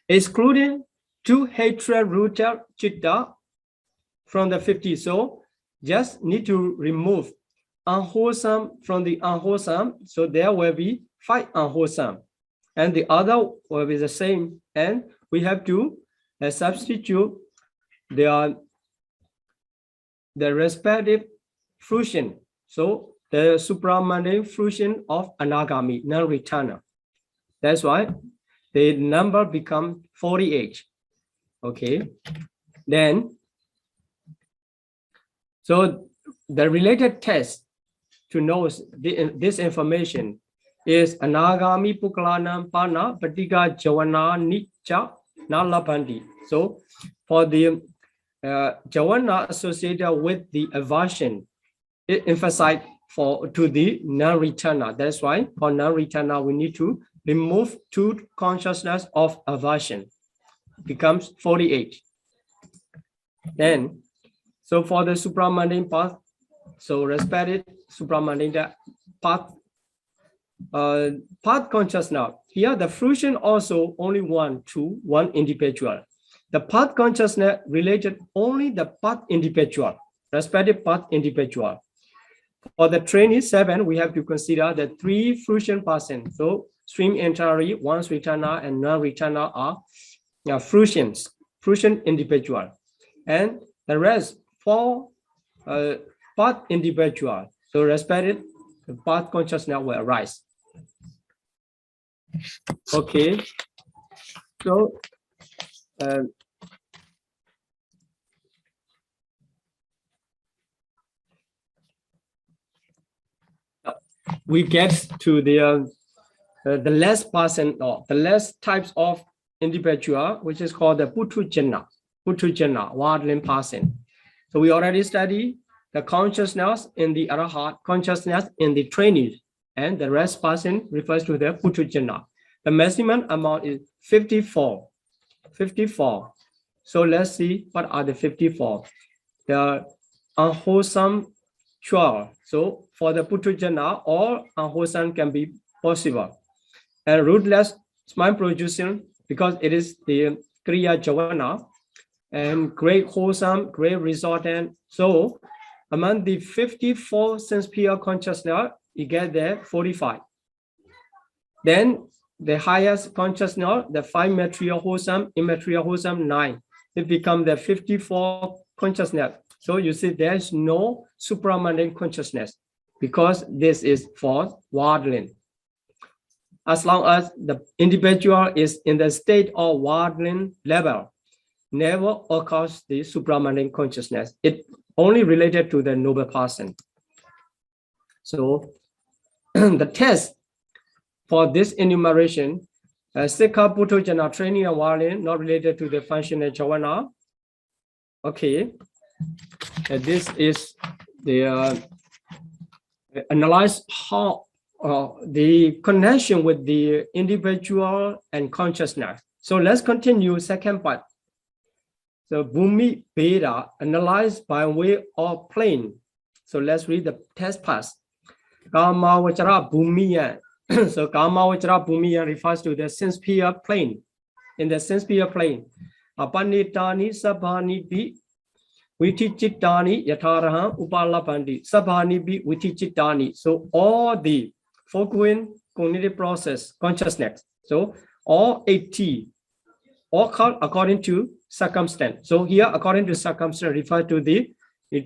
excluding 2 hatred-rooted chitta from the 50. So just need to remove unwholesome from the unwholesome. So there will be 5 unwholesome. And the other will be the same. And we have to substitute the respective fruition. So the supramundane fruition of Anagami, non-returner. That's why the number become 48. Okay. Then, so the related test to know this information is Anagami Pukalanam Pana Patika Jawana Nicha Nalapandi. So for the Jawana associated with the aversion, it emphasized to the non-returner. That's why for non-returner, we need to remove 2 consciousness of aversion. Becomes 48. Then, so for the supramundane path, so respected supramundane path, path consciousness. Here, the fruition also only 1 to 1 individual. The path consciousness related only the path individual, respective path individual. For the trainee 7, we have to consider the 3 fruition persons. So stream entry, once returner, and non-returner are fruition individual. And the rest 4 path individual. So respected the path consciousness will arise. Okay. So we get to the last person or the last types of individual, which is called the Putujana, worldling person. So we already studied the consciousness in the Arahat, consciousness in the trainee, and the rest person refers to the Putujana. The maximum amount is 54. 54. So let's see what are the 54. The unwholesome 12. So for the Putujana, all unwholesome can be possible. And rootless smile producing, because it is the Kriya Javana, and great wholesome, great resultant. So among the 54 sense pure consciousness, you get there 45. Then the highest consciousness, the 5 material wholesome, immaterial wholesome, 9. It becomes the 54 consciousness. So you see there's no supramundane consciousness because this is for worldling. As long as the individual is in the state of worldling level, never occurs the supramundane consciousness. It only related to the noble person. So the test for this enumeration, Sikha Putujana training and worldling, not related to the functional Javana. Okay, this is the analyze how the connection with the individual and consciousness. So let's continue second part. So Bhumi Beda analyzed by way of plane. So let's read the test pass. Kama Vachara Bhumiya. So Kama Vachara Bhumiya refers to the sense sphere plane. In the sense sphere plane, Apanitani Sabhani Bi Vitichitani Yataraha Upalapandi Sabhani Bi Vitichitani. So all the foregoing cognitive process consciousness. So all 80, all according to circumstance. So here, according to circumstance, refer to the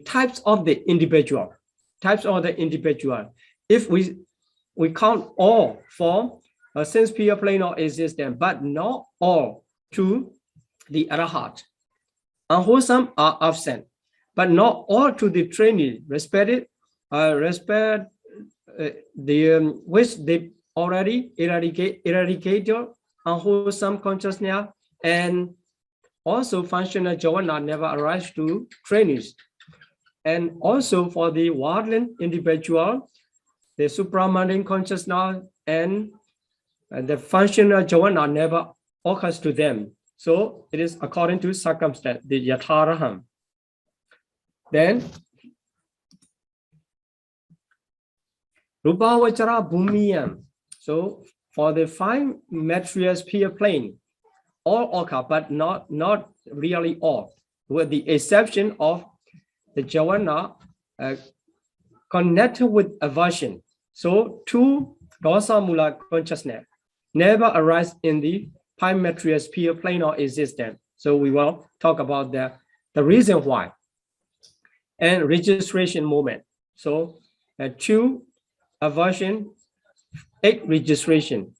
types of the individual. Types of the individual. If we count all for a sense pure plane of existence, but not all to the Arahat. Unwholesome are absent, but not all to the trainee. Respect the which they already eradicated unwholesome consciousness, and also functional Javana never arise to trainees. And also for the worldling individual, the supramundane consciousness and the functional Javana never occurs to them. So it is according to circumstance, the Yataraham. Then Rupavachara Bhumiyam. So for the 5 material sphere plane, all occur, but not really all, with the exception of the Javana connected with aversion. So 2 dosa mula consciousness never arise in the 5 material sphere plane of existence. So we will talk about the reason why. And registration moment. So 2 aversion, 8 registration,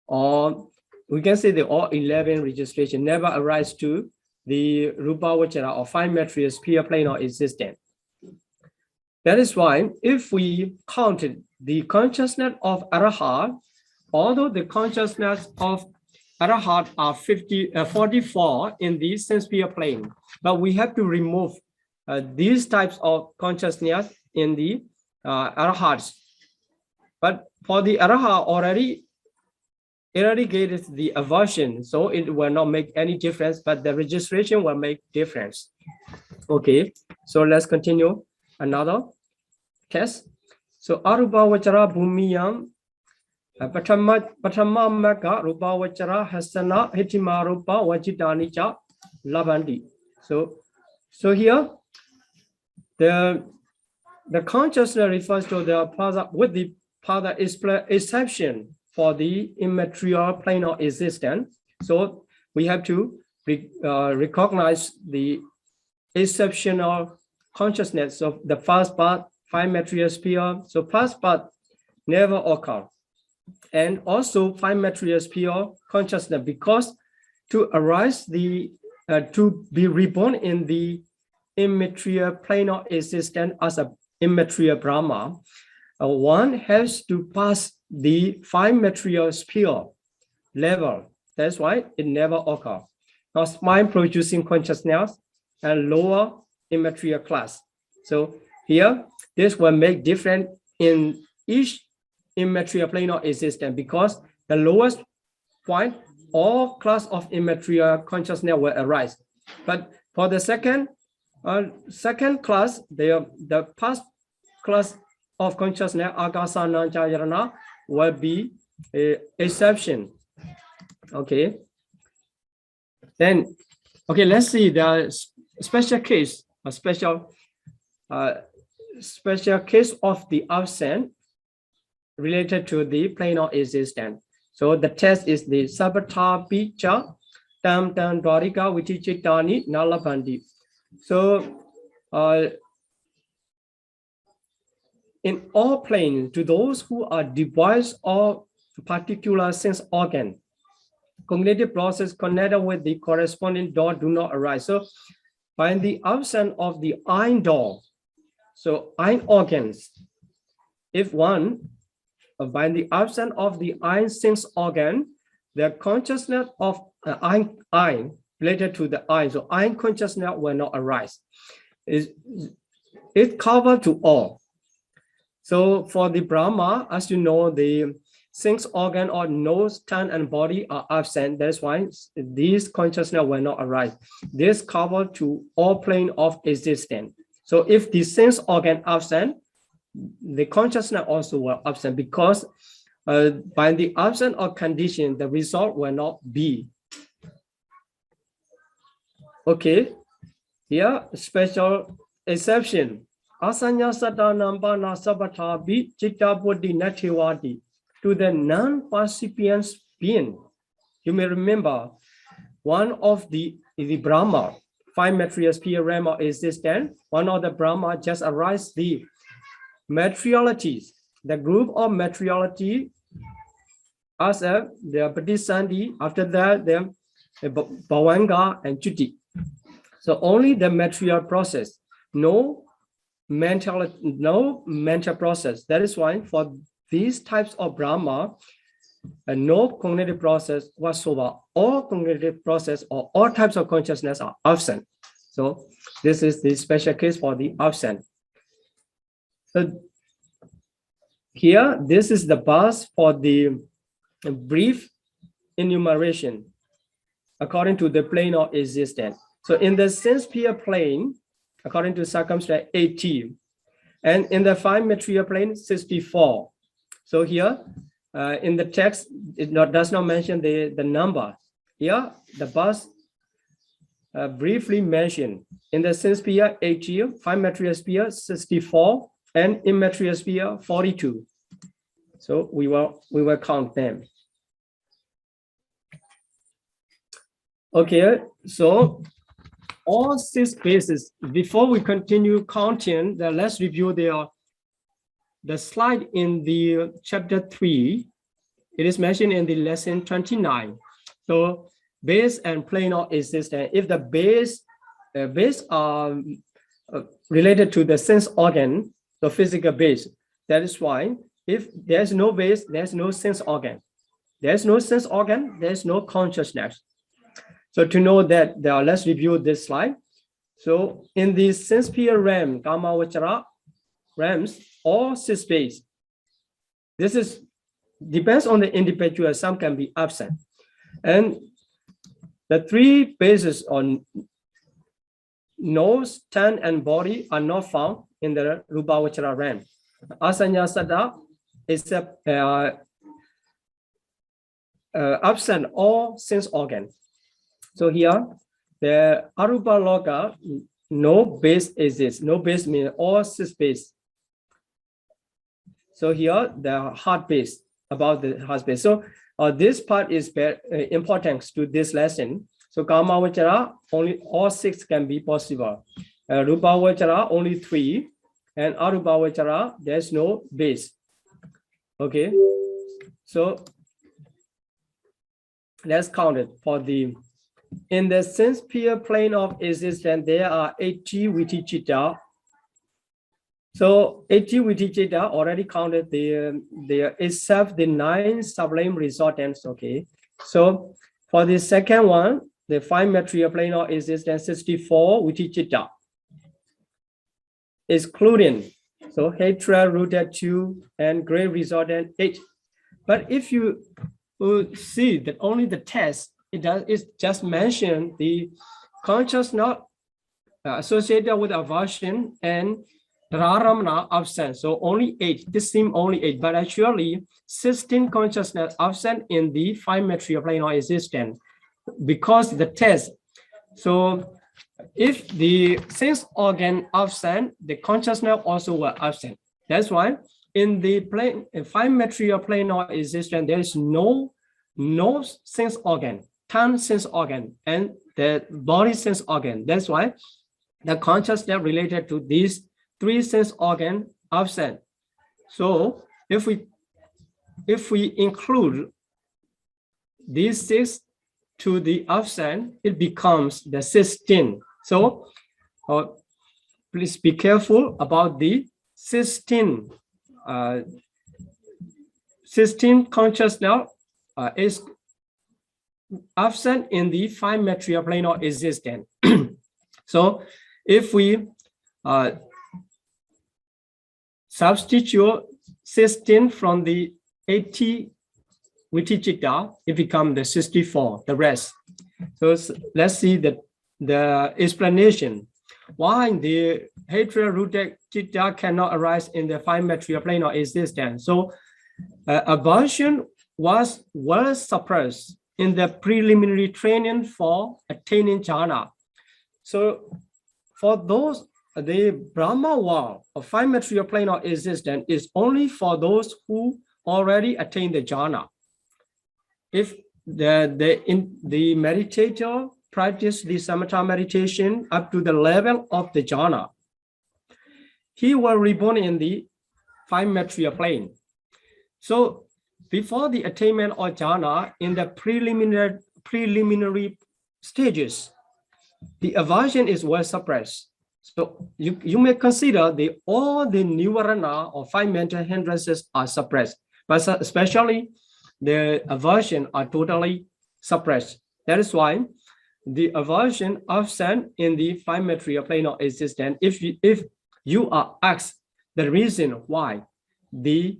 or we can say the all 11 registration never arise to the Rupavachara or 5 material sphere plane of existence. That is why if we counted the consciousness of Arahat, although the consciousness of Arahat are 44 in the sense sphere plane, but we have to remove these types of consciousness in the Arahats. But for the Arahat already eradicated the aversion, so it will not make any difference, but the registration will make difference. Okay, so let's continue another test. So Arupavachara Bhumiyam Patama Maka Rupavachara Hasana Hitima Rupa Vajitani Cha Lavandi. So here the consciousness refers to the pada with the pada exception for the immaterial plane of existence. So we have to recognize the exceptional consciousness of the first part, 5 material sphere. So first part never occur. And also 5 material sphere consciousness, because to arise the to be reborn in the immaterial plane of existence as a immaterial Brahma, one has to pass the 5 material sphere level. That's why it never occurs. Now, mind producing consciousness and lower immaterial class. So here, this will make different in each immaterial plane of existence, because the lowest point, all class of immaterial consciousness will arise. But for the second class, the past class of consciousness, Akasana Jayarana, will be an exception. Okay. Then, okay, let's see the special case, a special case of the absent related to the plane of existence. So the test is the Sabata Picha Tam Tam Dwarika Vitichitani Nalabandi. So in all planes, to those who are devoid of particular sense organ, cognitive process connected with the corresponding door do not arise. So by the absence of the eye door, so eye organs, if one, by the absence of the eye sense organ, the consciousness of eye related to the eye, so eye consciousness will not arise. It covers to all. So for the Brahma, as you know, the sense organ or nose, tongue, and body are absent. That's why these consciousness will not arise. This covers to all plane of existence. So if the sense organ absent, the consciousness also will absent, because by the absence of condition, the result will not be. Okay, here special exception. Asanya Satanam Bana Sabatabi Chitta Buddhi Nativadi, to the non-percipient being. You may remember one of the Brahma, 5 material sphere realm of existence, one of the Brahma just arise the materialities, the group of materiality as the Padisandi, after that the Bhavanga and Chuti. So only the material process, no mental process. That is why for these types of Brahma, no cognitive process whatsoever. All cognitive process or all types of consciousness are absent. So this is the special case for the absent. So here, this is the bus for the brief enumeration according to the plane of existence. So in the sense sphere plane, according to circumstance 80, and in the 5 material plane 64. So here in the text, it does not mention the number. Here, the bus briefly mentioned in the sense sphere 80, 5 material sphere 64, and immaterial sphere 42. So we will count them. Okay, so all 6 bases. Before we continue counting, let's review the slide in the chapter 3. It is mentioned in the lesson 29. So base and plane of existence. If the base are related to the sense organ, the physical base, that is why if there's no base, there's no sense organ. There's no sense organ, there's no consciousness. So to know that, let's review this slide. So in the sense sphere realm, Kama Vachara realms, all 6 base. This depends on the individual, some can be absent. And the 3 bases on nose, tongue, and body are not found in the Rupa Vachara realm. Asanya Sada is absent all sense organs. So here, the Arupa Loka, no base exists. No base means all 6 base. So here, the heart base, about the heart base. So this part is very important to this lesson. So Kama Vachara, only all 6 can be possible. Rupa Vachara, only 3. And Arupa Vachara, there's no base. Okay. So let's count it for the in the sense sphere plane of existence, there are 80 Viticita. So 80 Viticita already counted there itself the 9 sublime resultants. Okay. So for the second one, the 5 material plane of existence 64 Viticita, excluding so hatred rooted 2 and great resultant 8. But if you see that only the test, it just mentioned the consciousness associated with aversion and Dharamana absent. So only 8. This seems only 8, but actually 16 consciousness absent in the 5 material plane of existence because the test. So if the sense organ absent, the consciousness also were absent. That's why in the plane, 5 material plane of existence, there is no sense organ, tongue sense organ, and the body sense organ. That's why the consciousness related to these 3 sense organ absent. So if we include these 6 to the absent, it becomes the 16. So please be careful about the 16 consciousness is absent in the 5 material plane of existence. So if we substitute 16 from the 80 Viticita, it becomes the 64, the rest. So let's see the explanation. Why the hatred rooted citta cannot arise in the 5 material plane of existence. So aversion was well suppressed in the preliminary training for attaining jhana. So for those, the Brahma wall of 5 material plane of existence is only for those who already attained the jhana. If the meditator practice the samatha meditation up to the level of the jhana, he will reborn in the 5 material plane. So before the attainment of jhana, in the preliminary stages, the aversion is well suppressed. So you may consider all the nivarana or 5 mental hindrances are suppressed, but especially the aversion are totally suppressed. That is why the aversion absent in the 5 material plane of existence. If you are asked the reason why the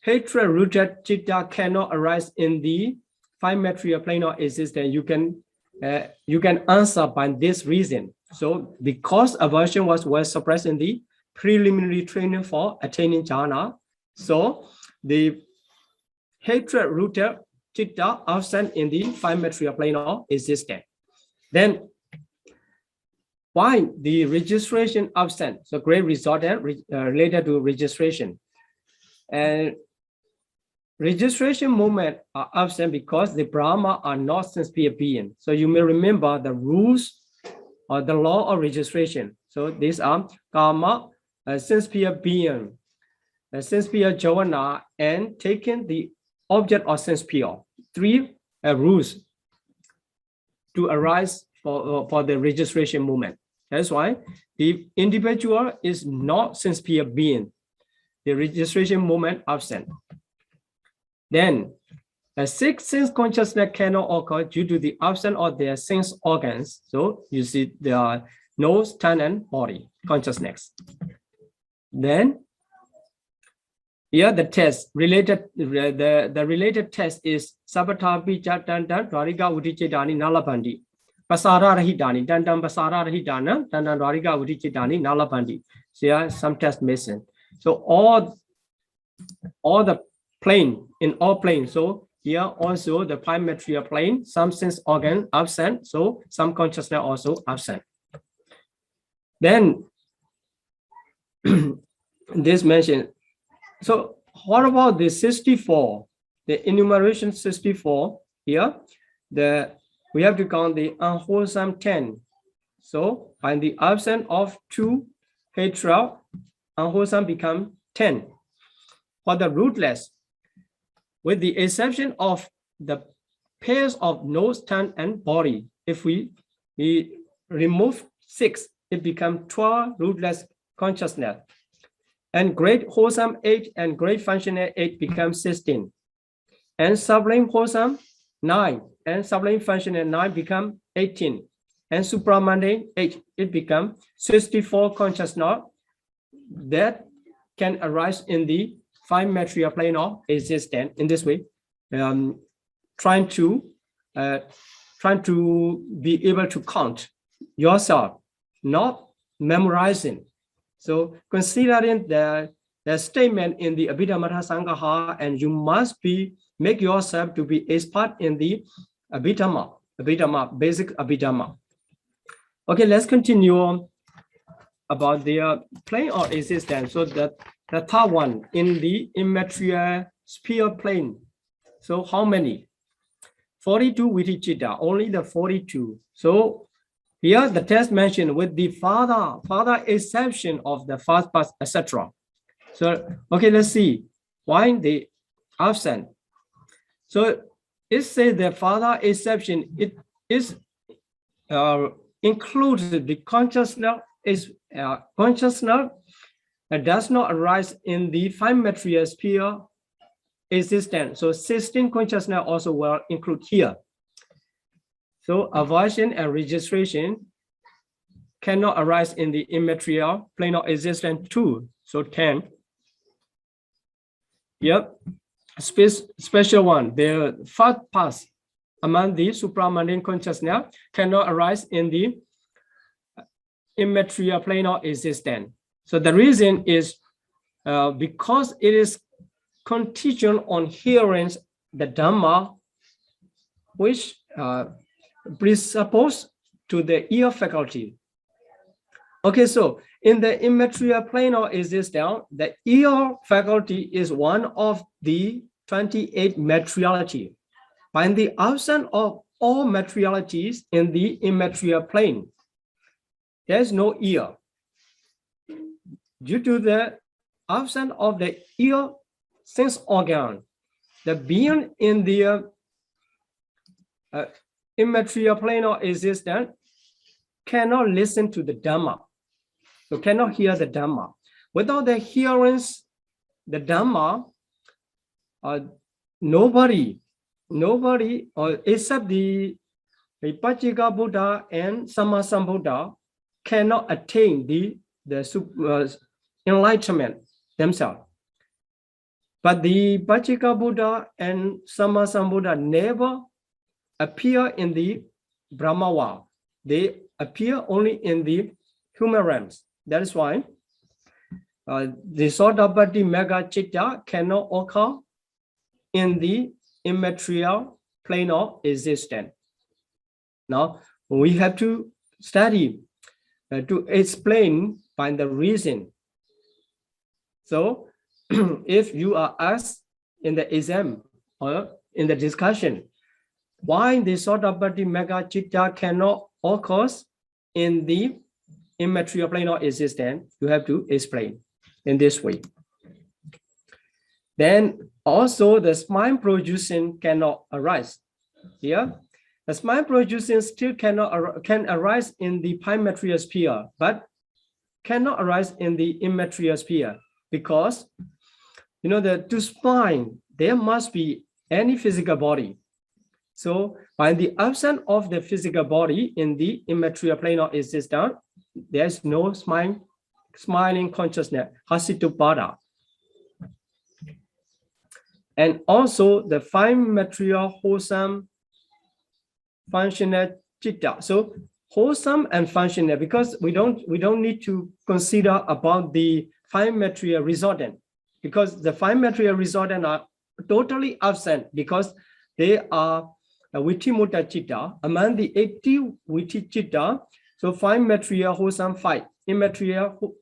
hatred rooted citta cannot arise in the 5 material plane of existence, you can answer by this reason. So because aversion was well suppressed in the preliminary training for attaining jhana, so the hatred rooted citta absent in the 5 material plane of existence. Then why the registration absent? So great result related to registration. And registration movement are absent because the Brahma are not sense-sphere being. So you may remember the rules or the law of registration. So these are karma, sense-sphere being, sense-sphere jhana, and taking the object of sense-sphere. 3 rules to arise for the registration movement. That's why the individual is not sense-sphere being. The registration movement absent. Then a 6 sense consciousness cannot occur due to the absence of their sense organs. So you see there are nose, tongue, and body consciousness. Then here the test related, the related test is Sabata Bija Dandan Dwarika Udichidani Nalabandi. Pasara Rahidani, Dandan Pasara Rahidana, Dandan Dwarika Udichidani Nalabandi. So here some test missing. So all the plane in all planes. So here also the 5 material plane, some sense organ absent, so some consciousness also absent. Then this mentioned. So what about the 64? The enumeration 64 here, we have to count the unwholesome 10. So by the absence of 2 hatred, unwholesome become 10. For the rootless, with the exception of the pairs of nose, tongue, and body, if we remove 6, it becomes 12 rootless consciousness. And great wholesome 8 and great functional 8 becomes 16. And sublime wholesome 9 and sublime functional 9 become 18. And supramundane 8, it becomes 64 consciousness that can arise in the 5 material plane of existence. In this way, trying to be able to count yourself, not memorizing. So considering the statement in the Abhidhamma Sangaha, and you must make yourself to be expert in the Abhidhamma, basic Abhidhamma. Okay, let's continue on about the plane of existence. So the third one in the immaterial sphere plane. So how many? 42 Vitichitta, only the 42. So here the text mentioned with the father exception of the first part, etc. So okay, let's see why the absent. So it says the father exception, it is included the consciousness does not arise in the 5 material sphere existence. So 16 consciousness also will include here. So aversion and registration cannot arise in the immaterial plane of existence too. So 10. Yep. Special one, the first pass among the supramundane consciousness cannot arise in the immaterial plane of existence. So the reason is because it is contingent on hearing the Dhamma, which presuppose to the ear faculty. Okay, so in the immaterial plane of existence, the ear faculty is one of the 28 materiality. By the absence of all materialities in the immaterial plane, there is no ear. Due to the absence of the ear sense organ, the being in the immaterial plane of existence cannot listen to the Dhamma. So cannot hear the Dhamma. Without the hearance, the Dhamma, nobody except the Pachika Buddha and Sammasambuddha cannot attain the enlightenment themselves. But the Pachika Buddha and Sammasambuddha never appear in the Brahma world. They appear only in the human realms. That is why the Sotapatti Mega Chitta cannot occur in the immaterial plane of existence. Now, we have to study to explain by the reason. So, if you are asked in the exam or in the discussion, why the Sotapatti Mega Chitta cannot occur in the immaterial plane of existence, you have to explain in this way. Then also the spine producing cannot arise. Here, the spine producing still can arise in the material sphere, but cannot arise in the immaterial sphere because to spine there must be any physical body. So by the absence of the physical body in the immaterial plane of existence, there is no smiling consciousness, Hasitupada. And also the 5 material wholesome functional chitta. So wholesome and functional, because we don't need to consider about the 5 material resultant, because the 5 material resultant are totally absent because they are Vitimutta chitta. Among the 80 Viti chitta, so 5 material wholesome 5, immaterial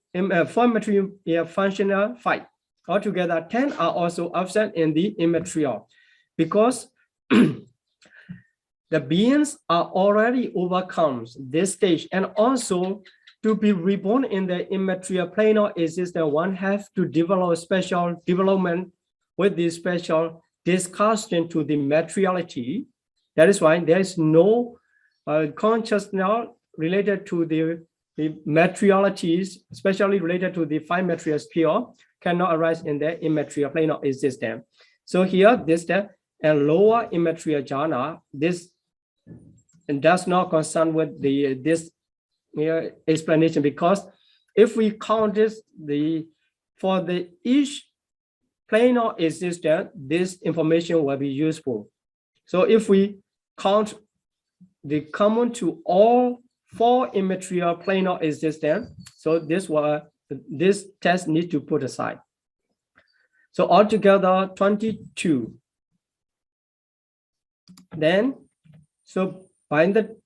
4 material functional 5. Altogether, 10 are also absent in the immaterial because the beings are already overcome this stage, and also to be reborn in the immaterial plane of existence, one has to develop special development with this special discussion to the materiality. That is why there is no consciousness related to the materialities, especially related to the five material sphere, cannot arise in the immaterial plane of existence. So here, this step and lower immaterial jhana, this does not concern with this explanation, because if we count this, for each plane of existence, this information will be useful. So if we count the common to all four immaterial plane of existence, so this test needs to put aside. So altogether 22. Then, so by the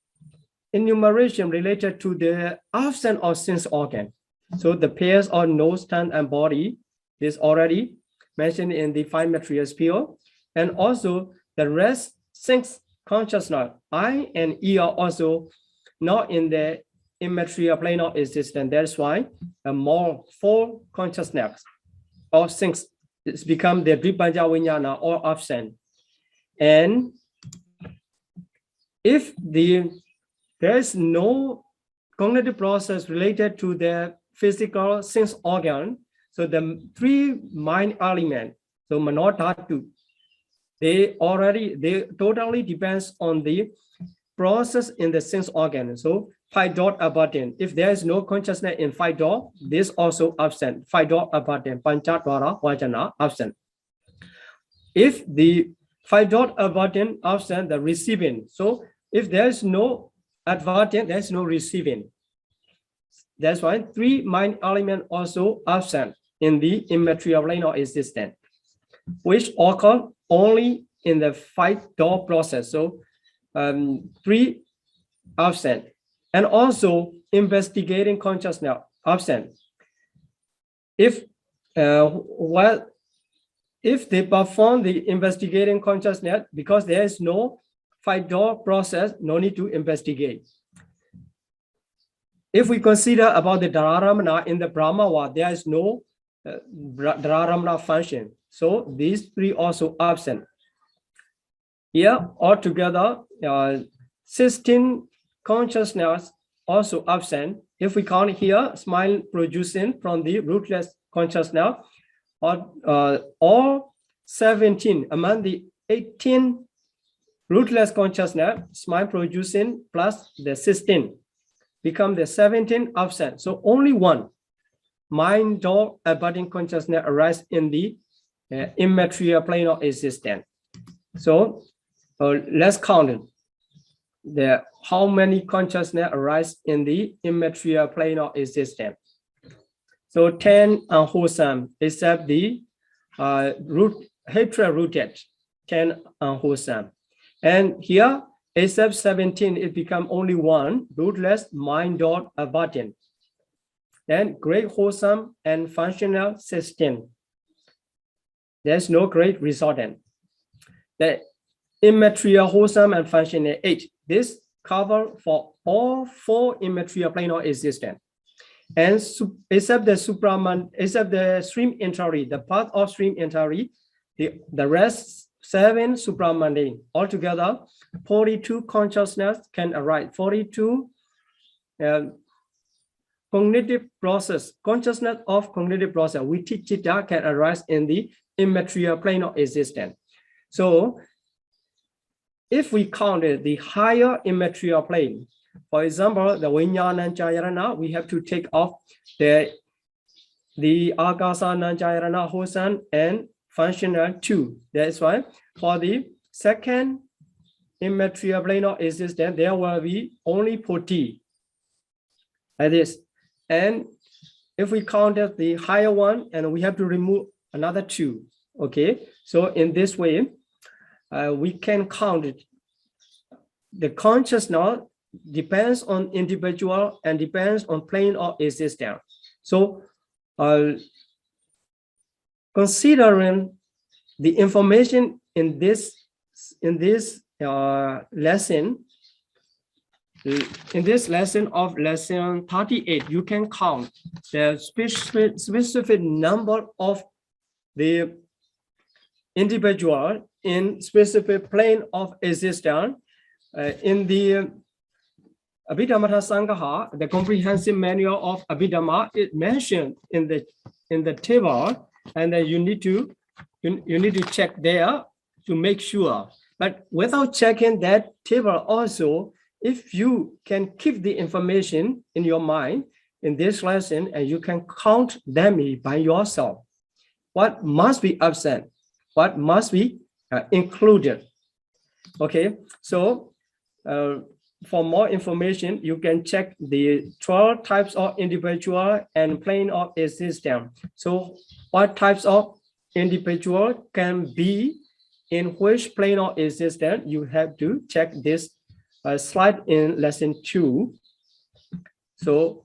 enumeration related to the absence of sense organ, so the pairs of nose, tongue, and body, this already mentioned in the five material sphere, and also the rest six consciousness, I and E, are also not in the immaterial plane of existence. That's why more four consciousness or six it's become the Dripanja Vinyana or absent. And if there is no cognitive process related to the physical sense organ, so the three mind elements, so Manodhatu, they totally depends on the process in the sense organ. So 5 dot abundant. If there is no consciousness in 5 dot, this also absent. 5 dot abundant, Panchadvara, Vajana, absent. If the 5 dot abundant absent, the receiving. So if there is no advertent, there is no receiving. That's why three mind element also absent in the immaterial plane of existence, which occur only in the 5 dot process. So three absent. And also investigating consciousness absent. If they perform the investigating consciousness, because there is no 5 dot process, no need to investigate. If we consider about the Dhararamana in the Brahmawa, there is no Dhararamana function. So these three also absent. Here altogether 16 consciousness also absent. If we count here, smile producing from the rootless consciousness, or all 17 among the 18 rootless consciousness, smile producing plus the 16 become the 17 absent. So only one mind door abiding consciousness arise in the immaterial plane of existence. So let's count it. How many consciousness arise in the immaterial plane of existence. So 10 unwholesome, except the hatred rooted, 10 unwholesome. And here, except 17, it become only one, rootless, mind dot abundant. Then great wholesome and functional 16. There's no great resultant. The immaterial, wholesome, and functional 8. This cover for all four immaterial plane of existence. And except the stream entry, the path of stream entry, the rest 7 supramundane. Altogether, 42 consciousness can arise. 42 cognitive process, consciousness of cognitive process, Vichitta, can arise in the immaterial plane of existence. So if we counted the higher immaterial plane, for example, the Vinyana Jayarana, we have to take off the Akasa Nanjayarana wholesome and functional 2. That's why for the second immaterial plane of existence, there will be only 40 like this. And if we counted the higher one, and we have to remove another 2. Okay, so in this way, we can count it. The consciousness depends on individual and depends on plane of existence. So considering the information in this lesson, of lesson 38, you can count the specific number of the individual in specific plane of existence in the Abhidhamma Sangaha, the comprehensive manual of Abhidhamma, is mentioned in the table, and then you need to check there to make sure. But without checking that table also, if you can keep the information in your mind in this lesson, and you can count them by yourself, what must be absent, what must be included. Okay, so for more information, you can check the 12 types of individual and plane of existence. So what types of individual can be in which plane of existence? You have to check this slide in lesson 2. So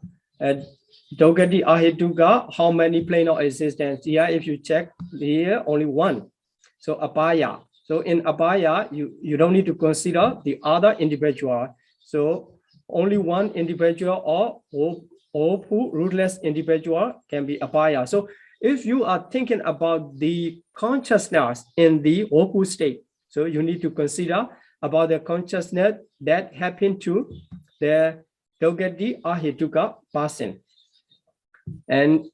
Dogati Ahituga, how many plane of existence? Here, if you check here, only one. So Abhaya. So in Abhaya, you don't need to consider the other individual. So only one individual or rootless individual can be Abhaya. So if you are thinking about the consciousness in the Opu state, so you need to consider about the consciousness that happened to the Dogati Ahituka person. And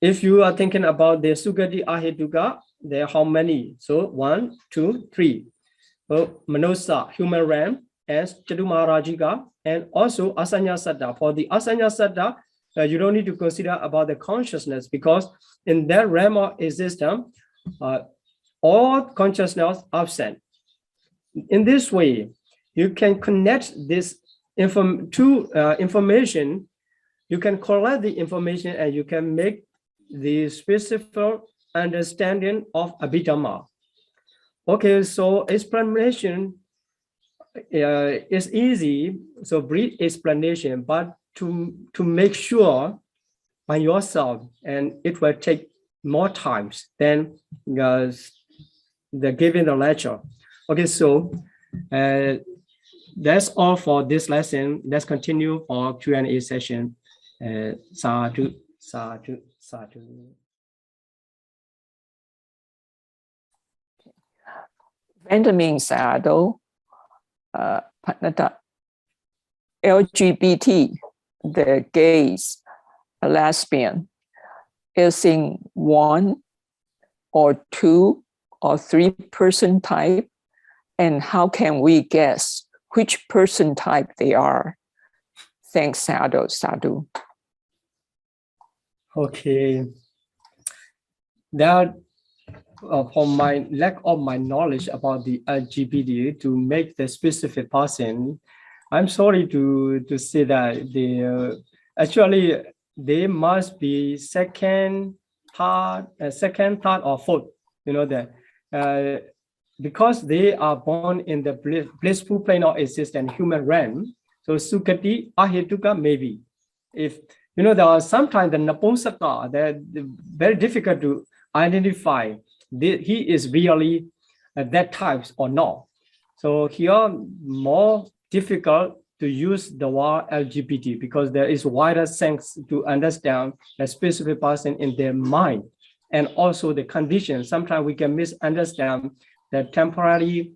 if you are thinking about the Sugati Ahituka, there are how many? So 1, 2, 3. So Manosa, human realm, and Chadumarajika, and also Asanya Satta. For the Asanya Satta, you don't need to consider about the consciousness, because in that realm of existence, all consciousness absent. In this way, you can connect this information. You can collect the information, and you can make the specific understanding of Abhidhamma. Okay, so explanation is easy, so brief explanation, but to make sure by yourself, and it will take more times than the giving the lecture. Okay, so that's all for this lesson. Let's continue for Q&A session. Sadhu, sadhu, sadhu. Benjamin Sadhu, LGBT, the gays, a lesbian, is in 1 or 2 or 3 person type, and how can we guess which person type they are? Thanks, Sadhu. Sadhu. Okay. That for my lack of my knowledge about the LGBT to make the specific person, I'm sorry to say that actually they must be second, third, or fourth. You know that because they are born in the blissful plane of existence, human realm. So Sukati, Ahituka, maybe. If you know, there are sometimes the Napumsaka, they're very difficult to identify. He is really that type or not. So here more difficult to use the word LGBT, because there is wider sense to understand the specific person in their mind, and also the condition. Sometimes we can misunderstand the temporary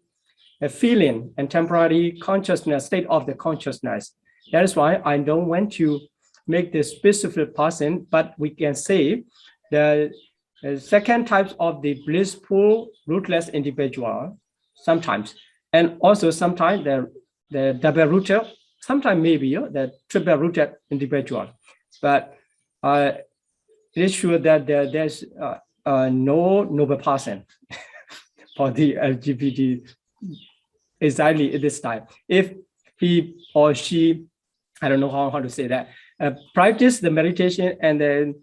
feeling and temporary consciousness, state of the consciousness. That is why I don't want to make the specific person, but we can say the second types of the blissful rootless individual sometimes, and also sometimes the double rooted, sometimes maybe the triple rooted individual. But it is sure that there's no noble person for the LGBT exactly at this time. If he or she, I don't know how to say that, practice the meditation and then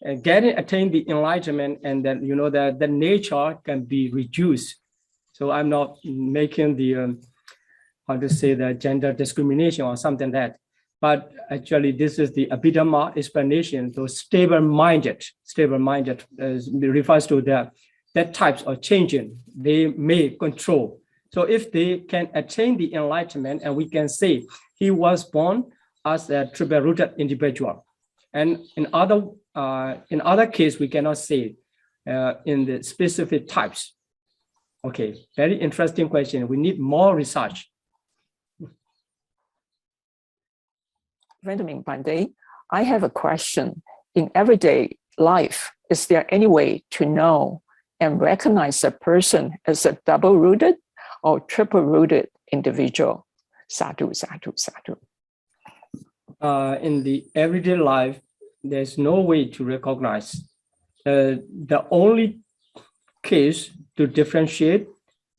attain the enlightenment, and then you know that the nature can be reduced. So I'm not making the how to say the gender discrimination or something like that, but actually this is the Abhidhamma explanation. So stable-minded refers to that types of changing they may control. So if they can attain the enlightenment, and we can say he was born as a triple-rooted individual, and in other case we cannot say in the specific types. Okay, very interesting question. We need more research. Benjamin Pandey, I have a question. In everyday life, is there any way to know and recognize a person as a double-rooted or triple-rooted individual? Sadhu, sadhu, sadhu. In the everyday life, there's no way to recognize. The only case to differentiate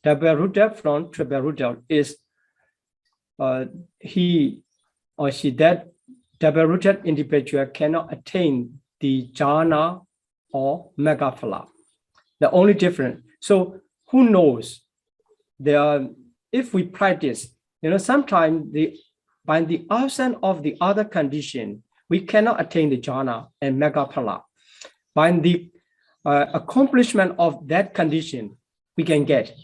double-rooted from triple-rooted is he or she, that double-rooted individual cannot attain the jhana or megaphala. The only difference. So who knows? If we practice, sometimes by the absence of the other condition, we cannot attain the jhana and megaphala. By the accomplishment of that condition, we can get.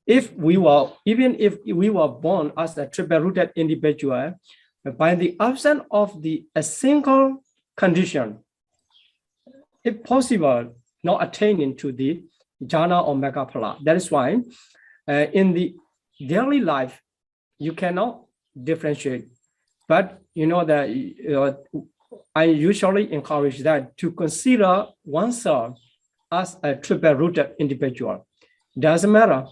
Even if we were born as a triple-rooted individual, by the absence of a single condition, if possible, not attaining to the jhana or megaphala. That is why in the daily life, you cannot differentiate. But that I usually encourage that to consider oneself as a triple-rooted individual. Doesn't matter.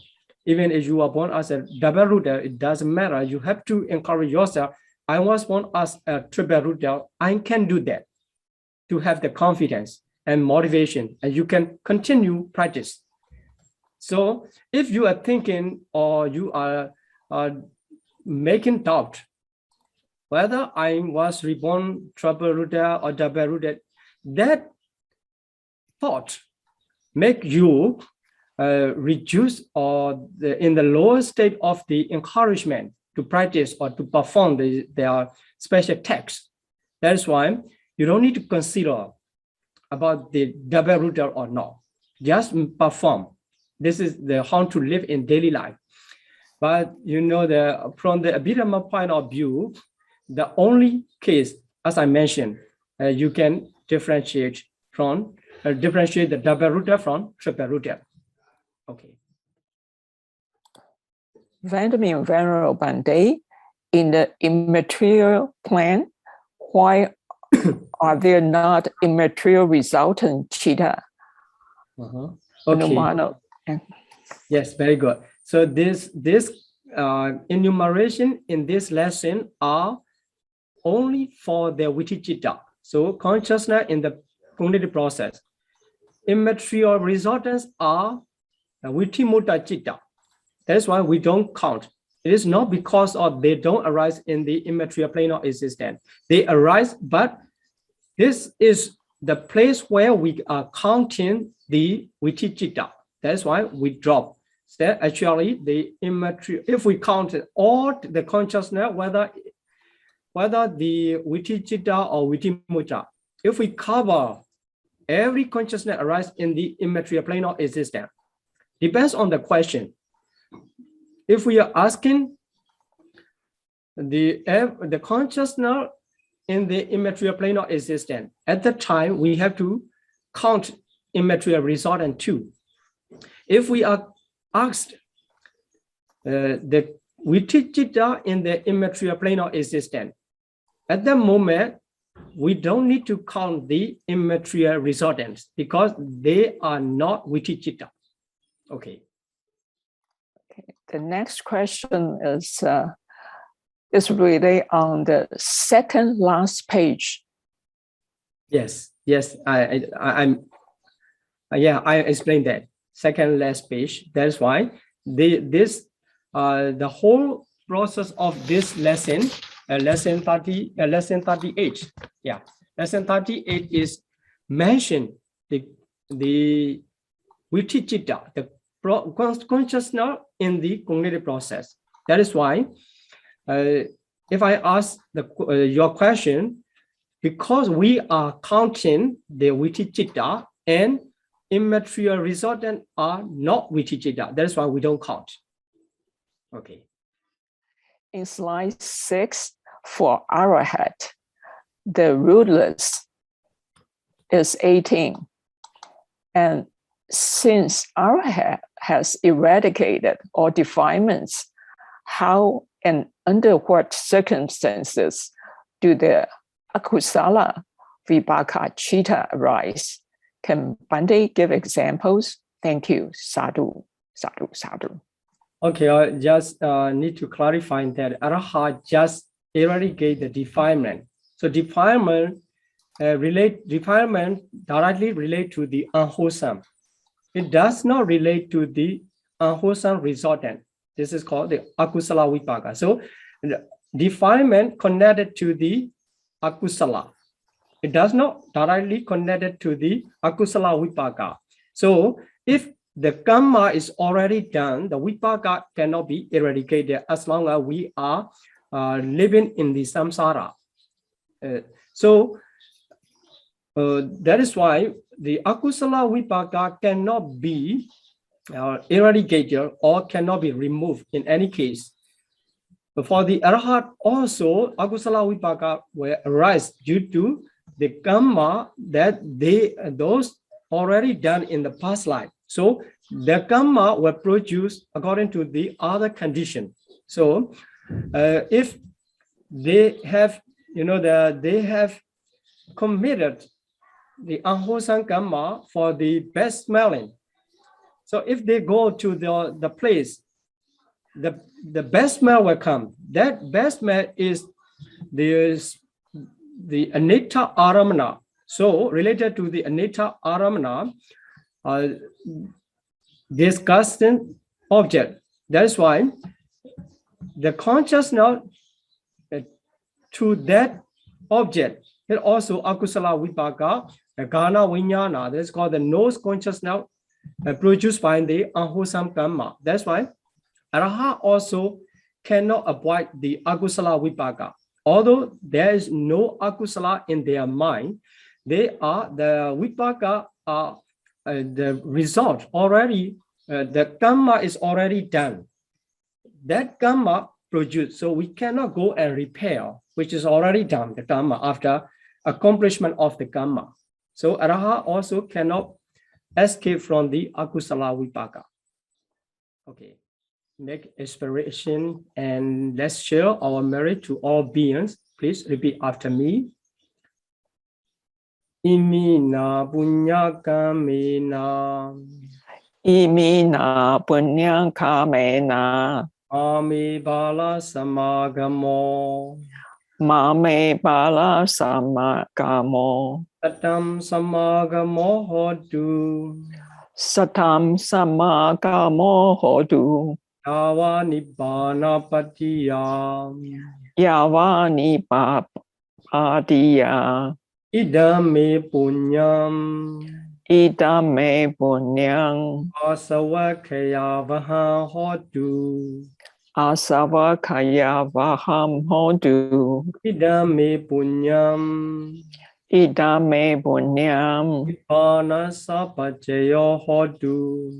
Even if you are born as a double-rooted, it doesn't matter. You have to encourage yourself. I was born as a triple-rooted. I can do that, to have the confidence and motivation, and you can continue practice. So if you are thinking or you are making doubt whether I was reborn triple-rooted or double-rooted, that thought make you reduce or in the lower state of the encouragement to practice or to perform their special text. That is why you don't need to consider about the double-rooted or not. Just perform. This is how to live in daily life. But from the Abhidhamma point of view, the only case, as I mentioned, you can differentiate the double-rooted from triple-rooted. Okay. Benjamin Venerable Pandey, in the immaterial plane, why are there not immaterial resultant chitta? Okay. Yes, very good. So this enumeration in this lesson are only for the vitichitta. So consciousness in the cognitive process. Immaterial resultants are vitimutta chitta. That's why we don't count. It is not because they don't arise in the immaterial plane of existence. They arise, but this is the place where we are counting the vitichitta. That's why we drop. So actually, the immaterial, if we count all the consciousness, whether the vitichitta or vitimutta, if we cover every consciousness arise in the immaterial plane of existence, depends on the question. If we are asking the consciousness in the immaterial plane of existence, at that time we have to count immaterial resultant too. If we are asked the vitichitta in the immaterial plane of existence, at that moment we don't need to count the immaterial resultants because they are not vitichitta. Okay. The next question is really on the second last page. Yes, I explained that second last page. That's why the whole process of this lesson, lesson 38. Yeah, lesson 38 is mention the vitichitta, the consciousness in the cognitive process. That is why if I ask your question, because we are counting the vitichitta and immaterial resultant are not vitichitta, that is why we don't count. Okay. In slide 6, for Arahat, the rootless is 18. And since Arahat has eradicated all defilements, how and under what circumstances do the akusala vipaka chitta arise? Can Bhante give examples? Thank you. Sadhu, sadhu, sadhu. Okay, I just need to clarify that arahat just eradicate the defilement. So defilement directly relate to the unwholesome. It does not relate to the unwholesome resultant. This is called the akusala vipaka. So the defilement connected to the akusala. It does not directly connected to the akusala vipaka. So if the karma is already done, the vipaka cannot be eradicated as long as we are living in the samsara. That is why the akusala vipaka cannot be eradicated or cannot be removed in any case. But for the arahat also, akusala vipaka will arise due to the karma that those already done in the past life. So the karma will produce according to the other condition. So if they have, they have committed the unwholesome karma for the best smelling. So if they go to the place, the best smell will come. That best smell is the anitta aramana. So related to the anitta aramana, disgusting object. That's why the consciousness to that object, it also akusala vipaka, gana vinyana. That's called the nose consciousness produced by the unwholesome karma. That's why araha also cannot avoid the akusala vipaka. Although there is no akusala in their mind, the vipaka are the result already, the karma is already done. That karma produced, so we cannot go and repair, which is already done, the karma after accomplishment of the karma. So araha also cannot escape from the akusala vipaka. Okay, make aspiration and let's share our merit to all beings. Please repeat after me. Imina punya kamena. Imina punya kamena. Mame bala samagamo. Mame bala samagamo. Satam samagamo hodu. Satam samagamo hodu. Yawa nibbana patiya. Yawa nipapadiya. Idame punyam. Idame punyang. Asawakaya vaha hodu. Asavakaya vaham hodu. Idame punyam. Idame punyam. Nibbana sapajayo hodu.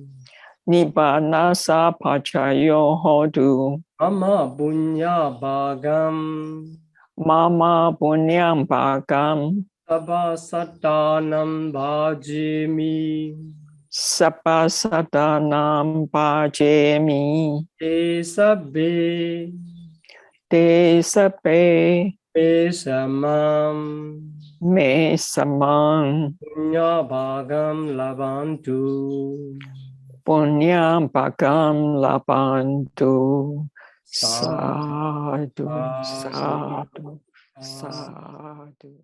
Nibbana sapachayo hodu. Mama punya bhagam. Mama punyam bhagam. Sabha satanam bhajemi. Sabha satanam bhajemi. Te sabbe. Te sape Me samam. me samang. Punya bhagam labantu. Punyam bhagam labantu. Sadhu. Sadhu, Sadhu. sadhu, sadhu.